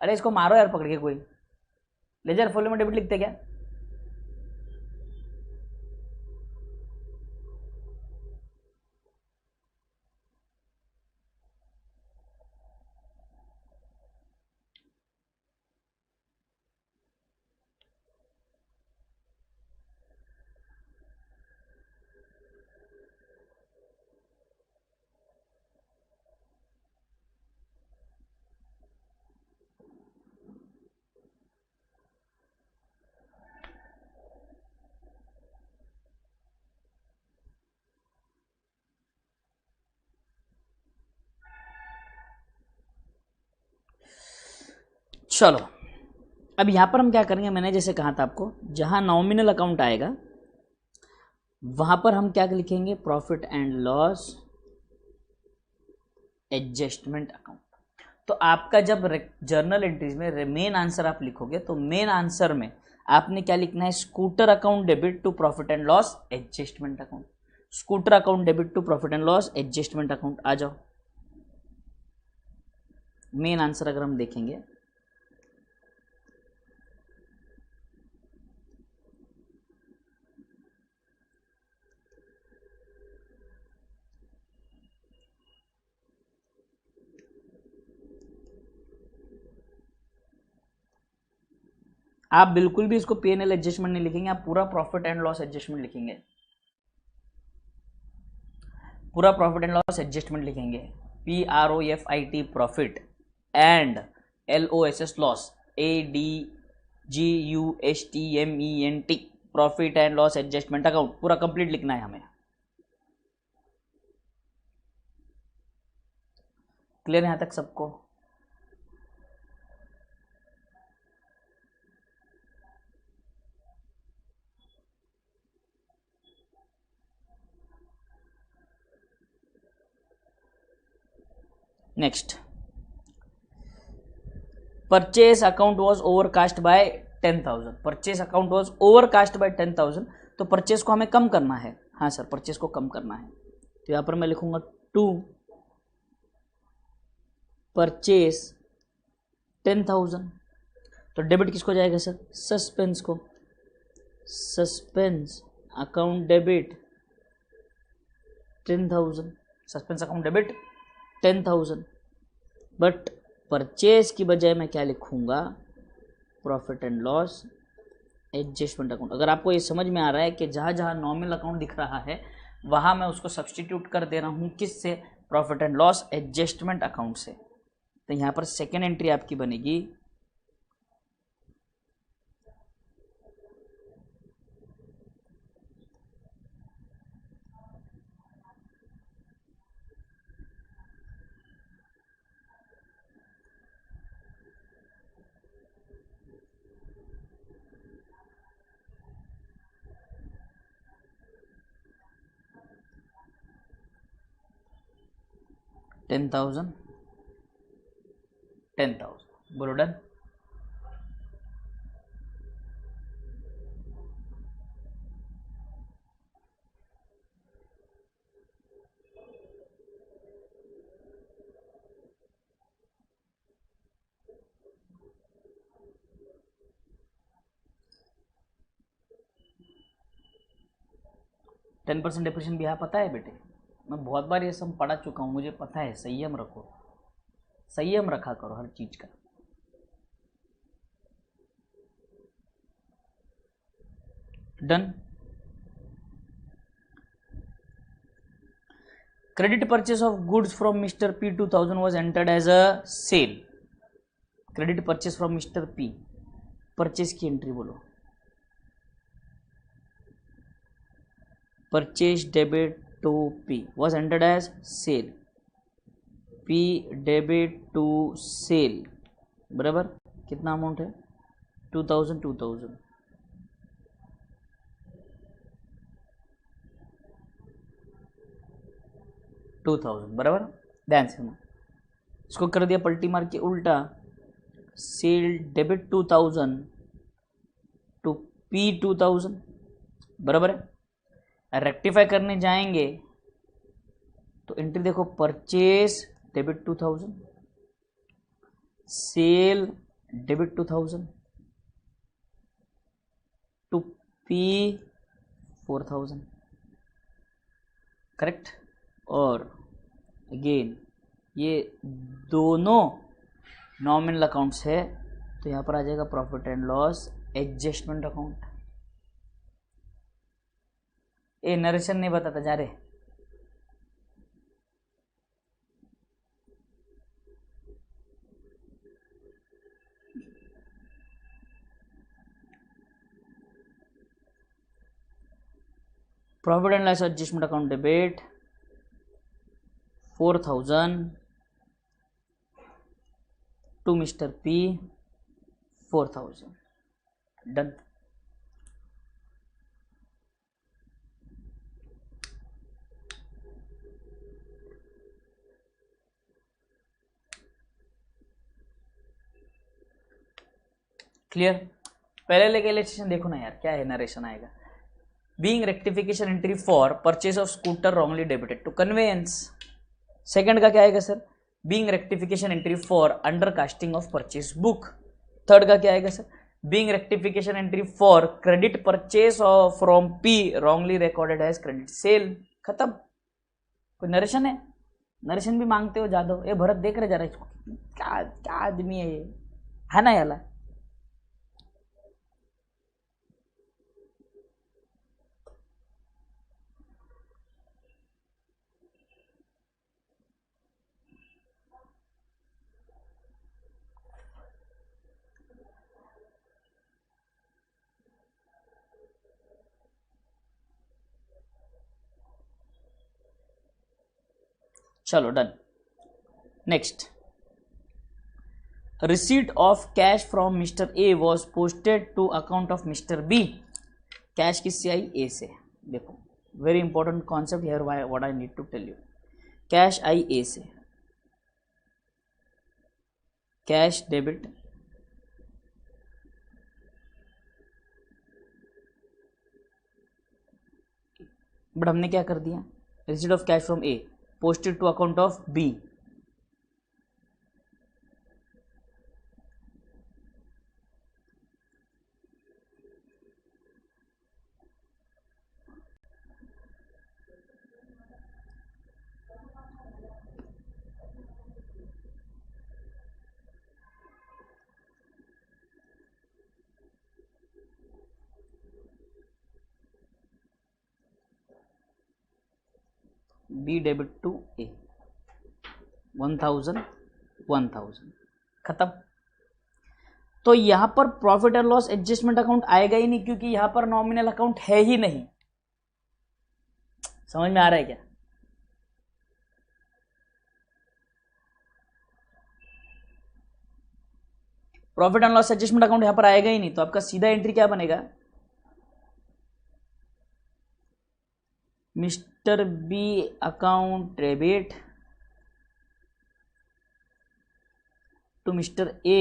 अरे इसको मारो यार पकड़ के कोई। लेजर फोलियो में डेबिट लिखते क्या? चलो अब यहाँ पर हम क्या करेंगे, मैंने जैसे कहा था आपको, जहाँ नॉमिनल अकाउंट आएगा वहाँ पर हम क्या लिखेंगे, profit and loss adjustment account. तो आपका जब जर्नल एंट्रीज में मेन आंसर आप लिखोगे तो मेन आंसर में आपने क्या लिखना है, scooter account debit to profit and loss adjustment account. Scooter account debit to profit and loss adjustment account. आ जाओ, मेन आंसर अगर हम देखेंगे आप बिल्कुल भी इसको P&L एडजस्टमेंट नहीं लिखेंगे, आप पूरा प्रॉफिट एंड लॉस एडजस्टमेंट लिखेंगे, पूरा प्रॉफिट एंड लॉस एडजस्टमेंट लिखेंगे। PROFIT profit and LOSS loss ADGUSTMENT profit and loss adjustment account पूरा कंप्लीट लिखना है हमें। क्लियर यहां तक सबको? Next, purchase account was overcast bye 10,000। Purchase account was overcast bye 10,000, तो परचेज को हमें कम करना है। हाँ सर, परचेज को कम करना है, तो यहां पर मैं लिखूंगा टू परचेज 10,000। तो डेबिट किसको जाएगा सर, सस्पेंस को। Suspense account debit 10,000, suspense account debit 10,000। But purchase की बजाय मैं क्या लिखूंगा, profit and loss adjustment account. अगर आपको ये समझ में आ रहा है कि जहाँ जहाँ नॉमिनल अकाउंट दिख रहा है वहाँ मैं उसको सब्सटीट्यूट कर दे रहा हूँ किससे, profit and loss adjustment account से। तो यहाँ पर सेकेंड एंट्री आपकी बनेगी 10,000 10,000। बोलो डन। टेन परसेंट डिप्रेशन भी यहाँ पता है बेटे, मैं बहुत बार ये सब पढ़ा चुका हूँ, मुझे पता है। संयम रखो, संयम रखा करो हर चीज का। Done. Credit purchase of goods from mister P 2000 was entered as a sale। Credit purchase from mister P, purchase की एंट्री बोलो। Purchase debit to P was entered as sale, P debit to sale बराबर कितना अमाउंट है, 2000 2000। बराबर, ध्यान से सुनो। इसको कर दिया पलटी मार के उल्टा, सेल डेबिट 2000 टू P 2000 बराबर है। रेक्टिफाई करने जाएंगे तो एंट्री देखो, purchase debit 2000, sale debit 2000 to P 4000, correct. और अगेन ये दोनों नॉमिनल अकाउंट्स है, तो यहाँ पर आ जाएगा profit and loss adjustment account. ए नरेशन नहीं बताता जा रहे। Profit and loss adjustment account debit 4000 to mister P 4000 done. Clear. पहले लेके इलेक्ट्रेशन देखो ना यार, क्या है नरेशन आएगा। Being rectification entry for purchase of scooter wrongly debited to conveyance. Second का क्या आएगा sir, being rectification entry for under casting of purchase book. Third का क्या आएगा sir, being rectification entry for credit purchase of from P wrongly recorded as credit sale. खत्म। कोई नरेशन है? नरेशन भी मांगते हो जादव। ये भरत देख रहे जा रहा है, क्या क्या आदमी है ये, है ना याला। चलो done. Next, receipt of cash from mister A was posted to account of mister B. Cash किससे आई? ए से। देखो very important concept here, what I need to tell you. Cash आई ए से, कैश डेबिट बट हमने क्या कर दिया, receipt of cash from A posted to account of B. B debit to A 1000 1000 खत्म। तो यहां पर profit and loss adjustment account आएगा ही नहीं, क्योंकि यहां पर नॉमिनल अकाउंट है ही नहीं। समझ में आ रहा है क्या? Profit and loss adjustment account यहां पर आएगा ही नहीं, तो आपका सीधा एंट्री क्या बनेगा, mister B account debit to mister A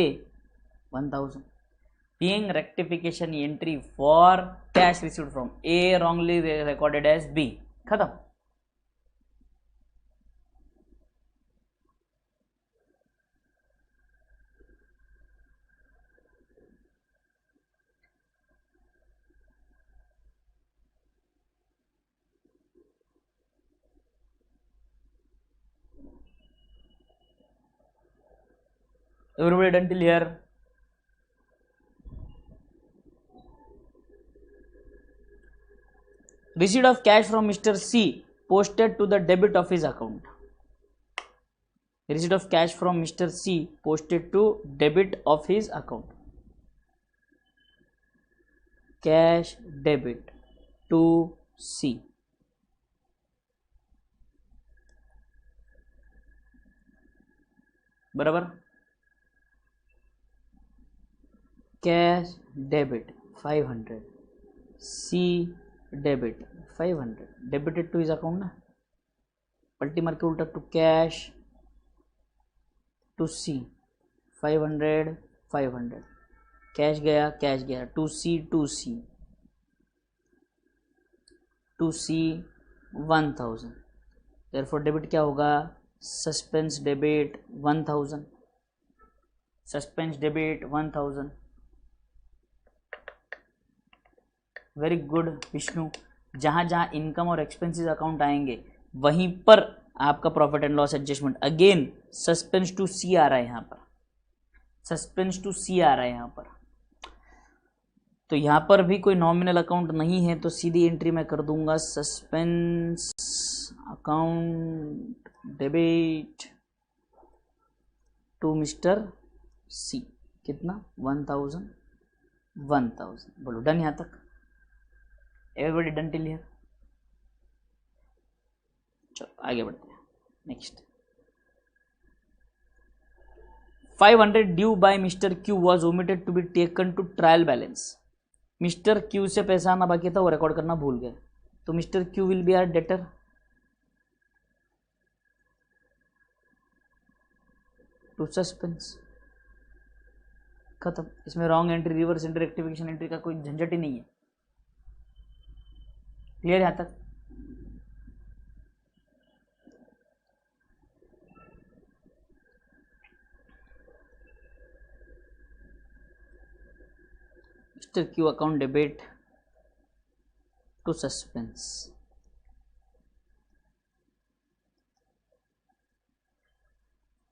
1000, being rectification entry for cash received from A wrongly recorded as B। खत्म। Everybody done till here? Receipt of cash from Mr. C posted to the debit of his account. Receipt of cash from Mr. C posted to debit of his account. Cash debit to C. बराबर। Cash debit 500, C debit 500, debited to his account ना, पलटी मार के उल्टा to cash to C 500 500, cash गया टू सी 1000, देयरफॉर डेबिट क्या होगा, suspense debit 1000, suspense debit 1000। Very good Vishnu. जहां जहां इनकम और एक्सपेंसेस अकाउंट आएंगे वहीं पर आपका profit and loss adjustment, again suspense to C आ रहा है यहाँ पर, सस्पेंस टू सी आ रहा है यहाँ पर। तो यहाँ पर भी कोई नॉमिनल अकाउंट नहीं है, तो सीधी एंट्री मैं कर दूंगा suspense account debit to mister C. कितना? 1000 1000। बोलो डन यहाँ तक? Everybody done till here? चलो आगे बढ़ते हैं। Next, 500 due by mister Q was omitted to be taken to trial balance. Mister Q से पैसा आना बाकी था, वो रिकॉर्ड करना भूल गए, तो mister Q will be R debtor. To suspense, खत्म। इसमें wrong entry, reverse entry, rectification entry का कोई झंझट ही नहीं है। क्लियर यहां तक? Mister Q account debit to suspense.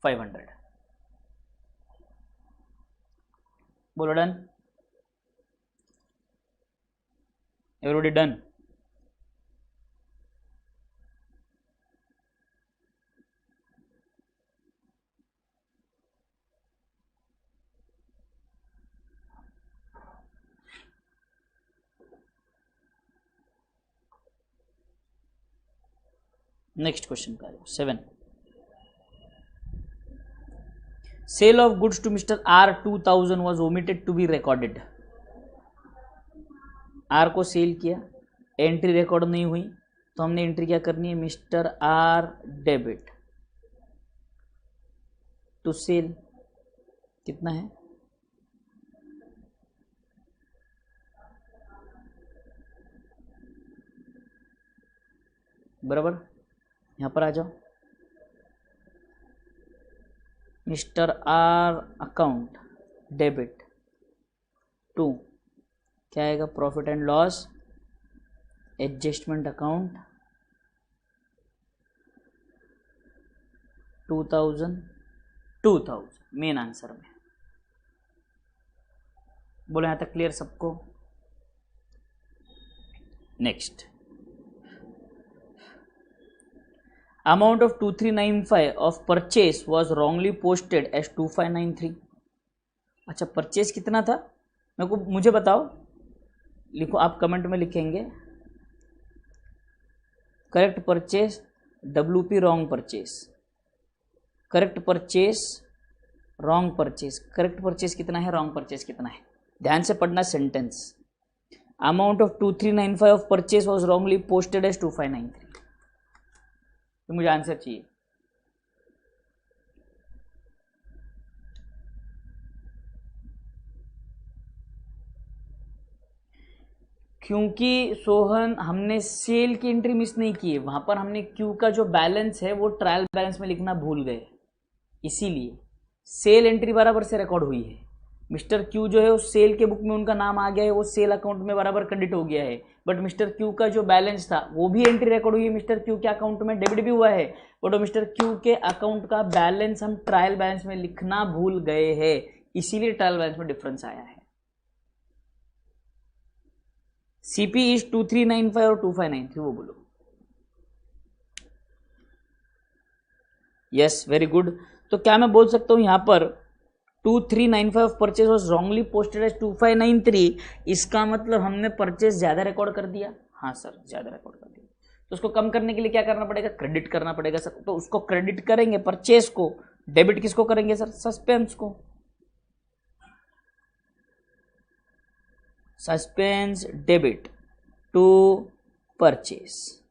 $500। बोलो done? Everybody done? Next question का 7। Sale of goods to mister R 2000 was omitted to be recorded. R को सेल किया, एंट्री रिकॉर्ड नहीं हुई, तो हमने एंट्री क्या करनी है? Mister R debit to sale. कितना है? बराबर, यहां पर आ जाओ। Mister R account debit to क्या आएगा? Profit and loss adjustment account 2000 main answer में। बोलो यहां तक क्लियर सबको? Next, amount of 2395 of purchase was wrongly posted as 2593। अच्छा, परचेस कितना था मुझे बताओ, लिखो, आप कमेंट में लिखेंगे correct purchase WP wrong purchase, correct purchase wrong purchase, correct purchase कितना है, रॉन्ग परचेस कितना है। ध्यान से पढ़ना sentence. Amount of 2395 of purchase was wrongly posted as 2593। तो मुझे आंसर चाहिए। क्योंकि सोहन हमने सेल की एंट्री मिस नहीं की है, वहां पर हमने क्यू का जो बैलेंस है वो ट्रायल बैलेंस में लिखना भूल गए, इसीलिए सेल एंट्री बराबर से रिकॉर्ड हुई है। मिस्टर क्यू जो है उस सेल के बुक में उनका नाम आ गया है, वो सेल अकाउंट में बराबर क्रेडिट हो गया है, बट मिस्टर क्यू का जो बैलेंस था वो भी एंट्री रिकॉर्ड हुई है, मिस्टर क्यू के अकाउंट में डेबिट भी हुआ है, बट मिस्टर क्यू के अकाउंट का बैलेंस हम ट्रायल बैलेंस में लिखना भूल गए हैं, इसीलिए ट्रायल बैलेंस में डिफरेंस आया है। सीपी इज 2395 और 2593, वो बोलो। Yes, very good. तो क्या मैं बोल सकता हूं यहां पर 2395 purchase was wrongly posted as 2593, इसका मतलब हमने परचेज ज्यादा रिकॉर्ड कर दिया। हाँ सर, ज्यादा रिकॉर्ड कर दिया, तो उसको कम करने के लिए क्या करना पड़ेगा? क्रेडिट करना पड़ेगा सर। तो उसको क्रेडिट करेंगे परचेज को, डेबिट किसको करेंगे सर? सस्पेंस को। Suspense debit to purchase,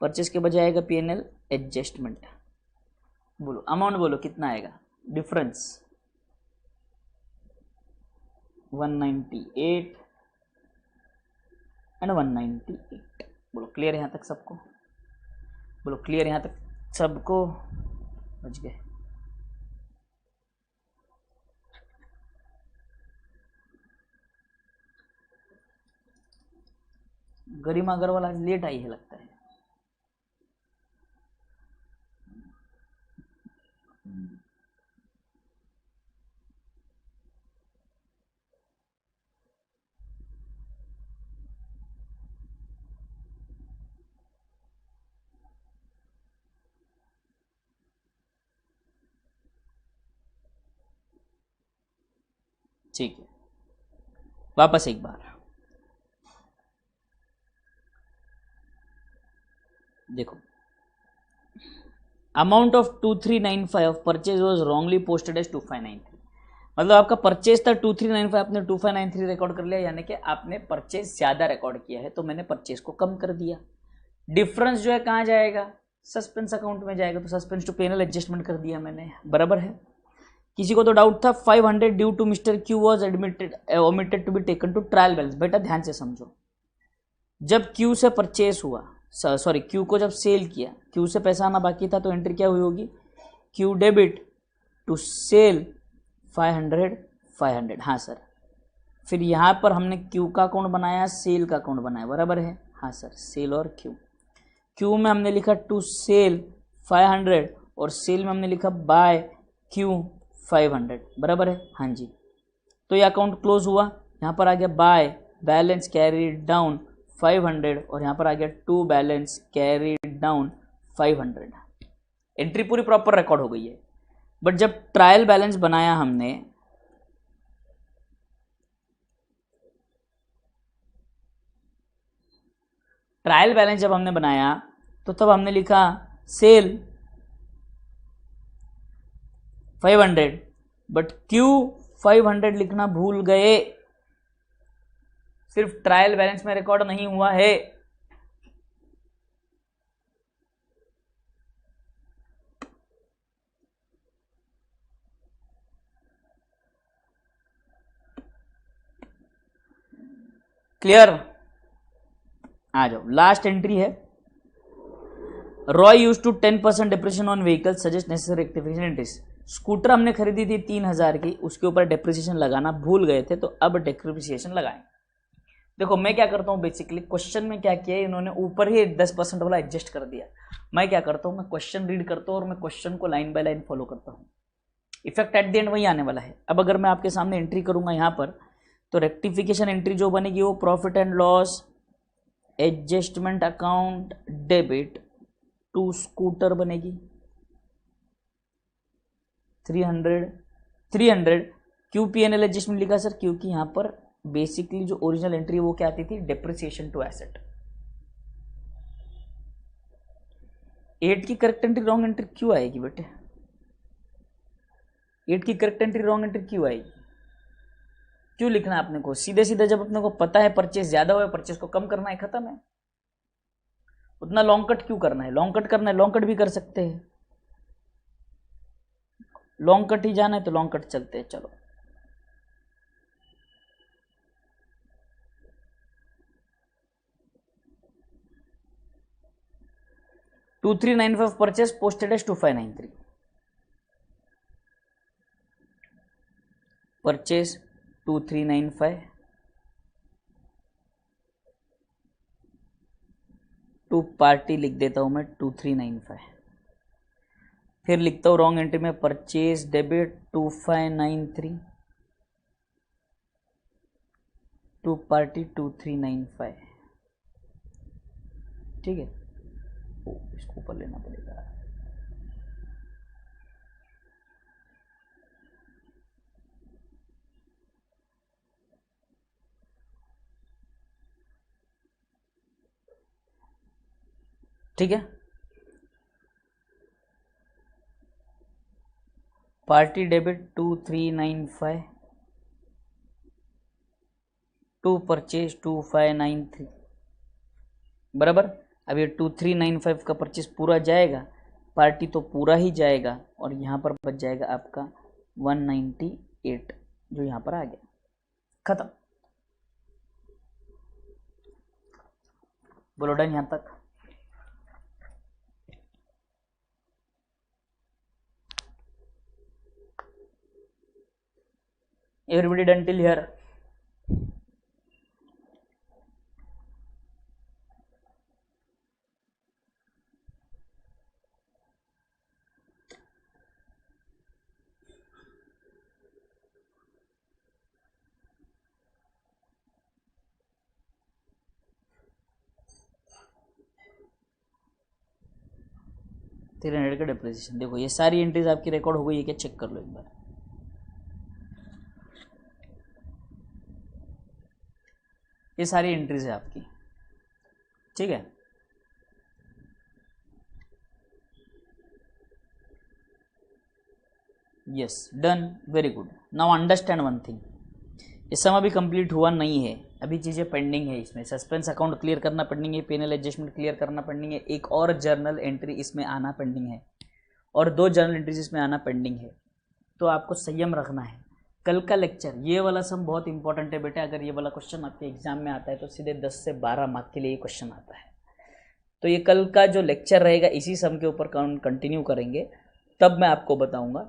purchase के बजाय आएगा P&L एडजस्टमेंट। बोलो अमाउंट, बोलो कितना आएगा डिफरेंस? 198 एंड 198। बोलो क्लियर यहां तक सबको? बोलो क्लियर यहां तक सबको? बच गए। गरिमा अग्रवाल आज लेट आई है लगता है। ठीक है, वापस एक बार देखो। Amount of 2395 of purchase was wrongly posted as 2593। मतलब आपका परचेज था 2395, आपने 2593 रिकॉर्ड कर लिया, यानी कि आपने परचेज ज़्यादा रिकॉर्ड किया है, तो मैंने परचेज को कम कर दिया। डिफरेंस जो है कहाँ जाएगा, सस्पेंस अकाउंट में जाएगा, तो सस्पेंस टू पेनल एडजस्टमेंट कर दिया मैंने, बराबर है। किसी को तो डाउट था 500 due to mister Q was admitted omitted to be taken to trial balance. बेटा ध्यान से समझो, जब क्यू से परचेस हुआ, सॉरी क्यू को जब सेल किया, क्यू से पैसा आना बाकी था, तो एंट्री क्या हुई होगी, क्यू डेबिट टू सेल 500। हाँ सर। फिर यहाँ पर हमने क्यू का अकाउंट बनाया, सेल का अकाउंट बनाया, बराबर है। हाँ सर, सेल और क्यू। क्यू में हमने लिखा टू सेल 500 और सेल में हमने लिखा बाय क्यू 500, बराबर है। हाँ जी, तो ये अकाउंट क्लोज हुआ। यहाँ पर आ गया बाय बैलेंस कैरी डाउन 500 और यहाँ पर आ गया to balance carry down 500। Entry पूरी प्रॉपर रिकॉर्ड हो गई है। बट जब ट्रायल बैलेंस बनाया हमने, ट्रायल बैलेंस जब हमने बनाया तो तब हमने लिखा सेल 500, बट क्यू 500 लिखना भूल गए। सिर्फ ट्रायल बैलेंस में रिकॉर्ड नहीं हुआ है। क्लियर? आ जाओ, लास्ट एंट्री है। Roy use to 10% depreciation on vehicle, suggest necessary rectification entries. Scooter हमने खरीदी थी 3000 की, उसके ऊपर डेप्रिसिएशन लगाना भूल गए थे, तो अब डेप्रिसिएशन लगाएं। देखो मैं क्या करता हूँ, बेसिकली क्वेश्चन में क्या किया, इन्होंने ऊपर ही 10% वाला एडजस्ट कर दिया। मैं क्या करता हूँ, मैं क्वेश्चन रीड करता हूँ और मैं क्वेश्चन को लाइन बाय लाइन फॉलो करता हूँ। इफेक्ट एट द एंड वही आने वाला है। अब अगर मैं आपके सामने एंट्री करूंगा यहाँ पर, तो रेक्टिफिकेशन एंट्री जो बनेगी वो profit and loss adjustment account debit to scooter बनेगी 300। क्यू पी एन एल एडजस्टमेंट लिखा सर, क्योंकि यहाँ पर बेसिकली जो ओरिजिनल एंट्री वो क्या आती थी, डेप्रिसिएशन टू एसेट। 8 की करेक्ट एंट्री रॉन्ग एंट्री क्यों आएगी बेटे, 8 की करेक्ट एंट्री रॉन्ग एंट्री क्यों आएगी, क्यों लिखना है अपने को? सीधे सीधे जब अपने को पता है परचेस ज्यादा हुआ है, परचेस को कम करना है, खत्म है। उतना लॉन्ग कट क्यों करना है? लॉन्ग कट करना है, लॉन्ग कट भी कर सकते हैं। लॉन्ग कट ही जाना है तो लॉन्ग कट चलते हैं, चलो। To 2395 purchase posted as 2593 purchase 2395 to party लिख देता हूं मैं 2395, फिर लिखता हूं रॉन्ग एंट्री में परचेज डेबिट 2593 टू पार्टी 2395। ठीक है, इसको ऊपर लेना पड़ेगा। ठीक है, पार्टी डेबिट 2395 टू परचेज 2593, बराबर। अब ये 2395 का परचेज पूरा जाएगा, पार्टी तो पूरा ही जाएगा, और यहाँ पर बच जाएगा आपका 198 जो यहाँ पर आ गया, खत्म। बोलो डन यहाँ तक। Everybody done till here? तेरे नेट का डिप्रिसिएशन देखो, ये सारी एंट्रीज आपकी रिकॉर्ड हो गई है क्या, चेक कर लो एक बार। ये सारी एंट्रीज है आपकी, ठीक है। Yes done, very good. Now understand one thing, ये सम अभी कंप्लीट हुआ नहीं है, अभी चीज़ें पेंडिंग है। इसमें सस्पेंस अकाउंट क्लियर करना पेंडिंग है, पेनल एडजस्टमेंट क्लियर करना पेंडिंग है, एक और जर्नल एंट्री इसमें आना पेंडिंग है, और 2 जर्नल एंट्रीज इसमें आना पेंडिंग है। तो आपको संयम रखना है। कल का लेक्चर ये वाला सम बहुत इंपॉर्टेंट है बेटा, अगर ये वाला क्वेश्चन आपके एग्जाम में आता है तो सीधे 10 से 12 मार्क के लिए ये क्वेश्चन आता है। तो ये कल का जो लेक्चर रहेगा इसी सम के ऊपर कंटिन्यू करेंगे, तब मैं आपको बताऊंगा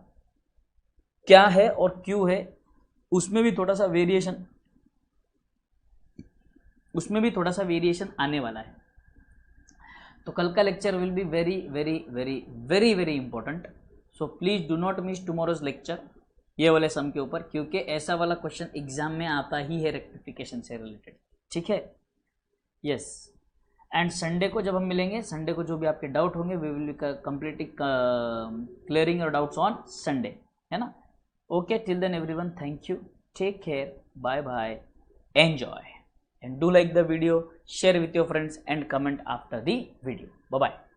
क्या है और क्यों है। उसमें भी थोड़ा सा वेरिएशन आने वाला है। तो कल का lecture will be very very very very very important. So please do not miss tomorrow's lecture ये वाले सम के ऊपर, क्योंकि ऐसा वाला क्वेश्चन एग्जाम में आता ही है रेक्टिफिकेशन से रिलेटेड, ठीक है। यस, एंड संडे को जब हम मिलेंगे, संडे को जो भी आपके डाउट होंगे we will be completely clearing your doubts on Sunday, है ना। Okay, till then everyone, thank you, take care, bye bye, enjoy, and do like the video, share with your friends and comment after the video. Bye bye.